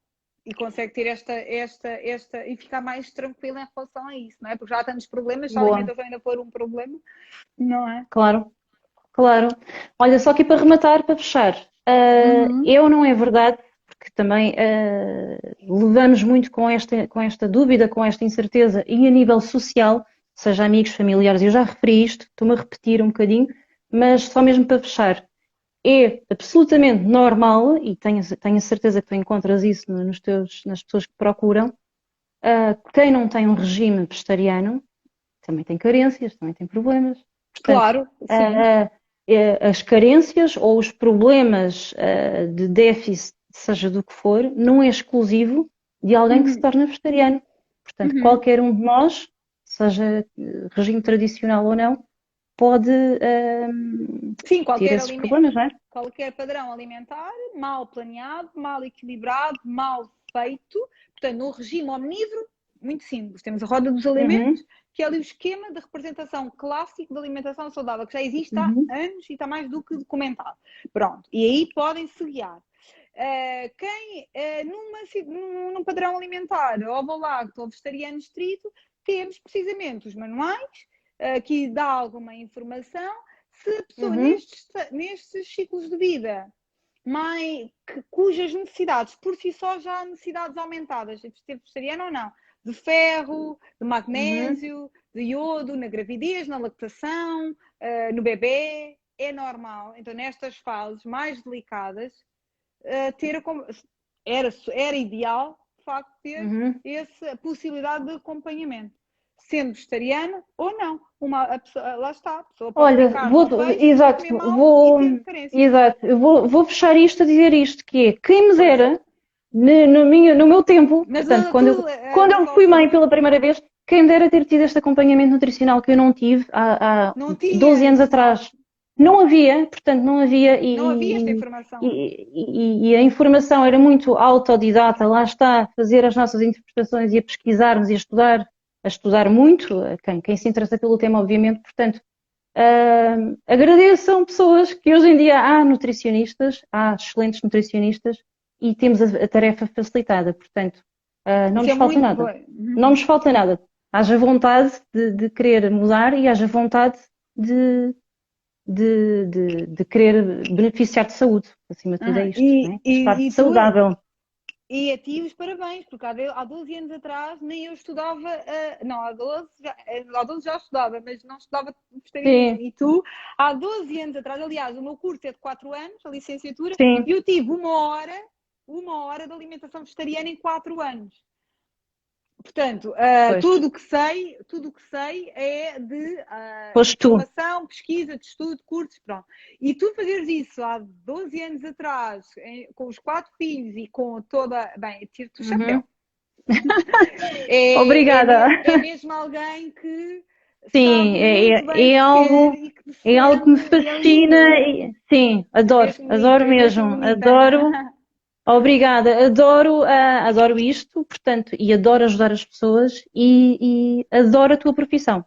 E consegue ter esta e ficar mais tranquila em relação a isso, não é? Porque já há tantos problemas, se a Boa. alimentação ainda for um problema, não é? Claro. Claro. Olha, só aqui para rematar, para fechar. Uhum. Eu não é verdade, porque também levamos muito com esta dúvida, com esta incerteza, e a nível social, seja amigos, familiares, eu já referi isto, estou-me a repetir um bocadinho, mas só mesmo para fechar. É absolutamente normal, e tenho a certeza que tu encontras isso nas pessoas que procuram, quem não tem um regime vegetariano também tem carências, também tem problemas. Portanto, Claro, sim. ah, as carências ou os problemas de déficit, seja do que for, não é exclusivo de alguém que se Uhum. torna vegetariano. Portanto, Uhum. qualquer um de nós, seja regime tradicional ou não, pode Sim, ter esses problemas, não é? qualquer padrão alimentar mal planeado, mal equilibrado, mal feito. Portanto, no regime omnívoro, muito simples. Temos a roda dos Uhum, alimentos, que é ali o esquema de representação clássico da alimentação saudável, que já existe há uhum, anos e está mais do que documentado. Pronto. E aí podem-se guiar. Quem num padrão alimentar ovo-lacto ou vegetariano estrito, temos precisamente os manuais que dá alguma informação. Se a pessoa uhum, nestes ciclos de vida cujas necessidades por si só já há necessidades aumentadas, de ser vegetariano ou não, de ferro, de uhum. magnésio, de iodo, na gravidez, na lactação, no bebê, é normal. Então, nestas fases mais delicadas, ter era ideal, de facto, ter Uhum. essa possibilidade de acompanhamento, sendo vegetariana ou não. Lá está, a pessoa pode ter Olha, carne ou peixe, mas exato, comer mal e ter carências. exato, vou fechar isto a dizer isto, que é, quem me Força. dera, no meu tempo, Mas portanto, quando na eu tua fui mãe altura, pela primeira vez, quem me dera ter tido este acompanhamento nutricional que eu não tive há não 12 anos tinhas, não, atrás. Não havia, portanto, não havia, não havia esta informação. e a informação era muito autodidata, lá está, a fazer as nossas interpretações e a pesquisarmos e a estudar muito, quem se interessa pelo tema, obviamente, portanto, agradeçam pessoas que hoje em dia há nutricionistas, há excelentes nutricionistas e temos a tarefa facilitada, portanto, não Isso nos é falta muito nada. bom. Não Uhum. nos falta nada. Haja vontade de querer mudar e haja vontade de, de querer beneficiar de saúde. Acima de tudo é Uhum. isto, não é? Estar E tu, saudável. e a ti os parabéns, porque há 12 anos atrás nem eu estudava, não, há 12 já estudava, mas não estudava vegetarianismo. Sim, E tu, há 12 anos atrás, aliás, o meu curso é de 4 anos, a licenciatura, e sim. eu tive uma hora de alimentação vegetariana em 4 anos. Portanto, Pois, tudo o que sei é de foste tu. informação, pesquisa, de estudo, cursos, pronto. E tu fazeres isso há 12 anos atrás, com os 4 filhos e com toda. Bem, tiro-te o chapéu. Uhum. Obrigada. É mesmo alguém que Sim, sabe muito bem o que quer e que é algo que me defende, e é lindo. fascina. Sim, É adoro, mesmo lindo, adoro é mesmo mesmo, bonita. adoro. Obrigada, adoro, adoro isto, portanto, e adoro ajudar as pessoas e adoro a tua profissão.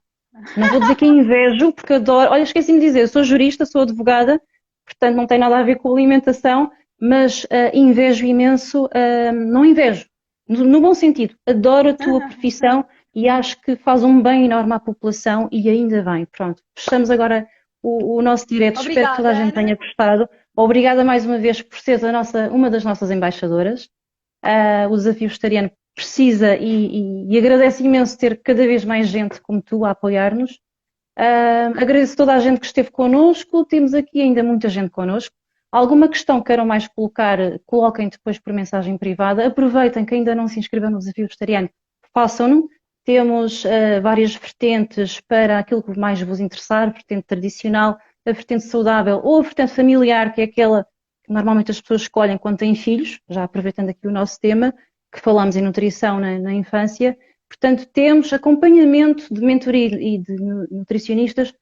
Não vou dizer que invejo, porque adoro. Olha, esqueci-me de dizer, eu sou jurista, sou advogada, portanto não tem nada a ver com alimentação, mas invejo imenso, não invejo, no bom sentido, adoro a tua profissão e acho que faz um bem enorme à população e ainda bem. Pronto, fechamos agora o nosso direto, espero que toda Obrigada, a gente tenha Ana. gostado. Obrigada mais uma vez por seres uma das nossas embaixadoras. O Desafio Vegetariano precisa e agradece imenso ter cada vez mais gente como tu a apoiar-nos. Agradeço a toda a gente que esteve connosco, temos aqui ainda muita gente connosco. Alguma questão que queiram mais colocar, coloquem depois por mensagem privada. Aproveitem que ainda não se inscreveram no Desafio Vegetariano, façam-no. Temos várias vertentes para aquilo que mais vos interessar, a vertente tradicional, a vertente saudável ou a vertente familiar, que é aquela que normalmente as pessoas escolhem quando têm filhos, já aproveitando aqui o nosso tema, que falamos em nutrição na infância. Portanto, temos acompanhamento de mentoria e de nutricionistas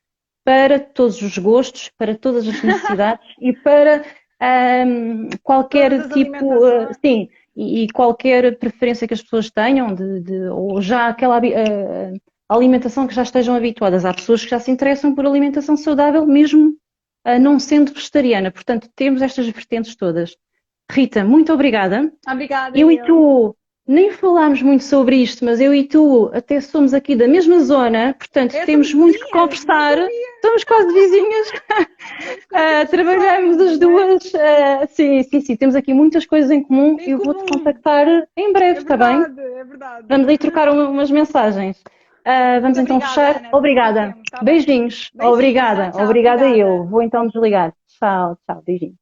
para todos os gostos, para todas as necessidades e para Todas qualquer as tipo, alimentações. sim, e qualquer preferência que as pessoas tenham, ou já aquela alimentação que já estejam habituadas. Há pessoas que já se interessam por alimentação saudável, mesmo não sendo vegetariana. Portanto, temos estas vertentes todas. Rita, muito obrigada. Obrigada, Eu e eu. tu nem falámos muito sobre isto, mas eu e tu até somos aqui da mesma zona, portanto Somos temos muito que vizinhas, não conversar. sabia. Somos quase vizinhas. Temos coisas que Trabalhamos somos, as não é? duas. Sim, sim, sim. Temos aqui muitas coisas em comum. Em Eu vou-te comum. contactar em breve, É está bem? verdade, é verdade. Vamos aí trocar umas mensagens. Muito Vamos então obrigada, fechar. Ana, pelo teu Obrigada. tempo, está bem? Beijinhos. Beijinhos, tchau, Obrigada. tchau, Obrigada eu. obrigada. Vou então desligar. Tchau, tchau. Beijinhos.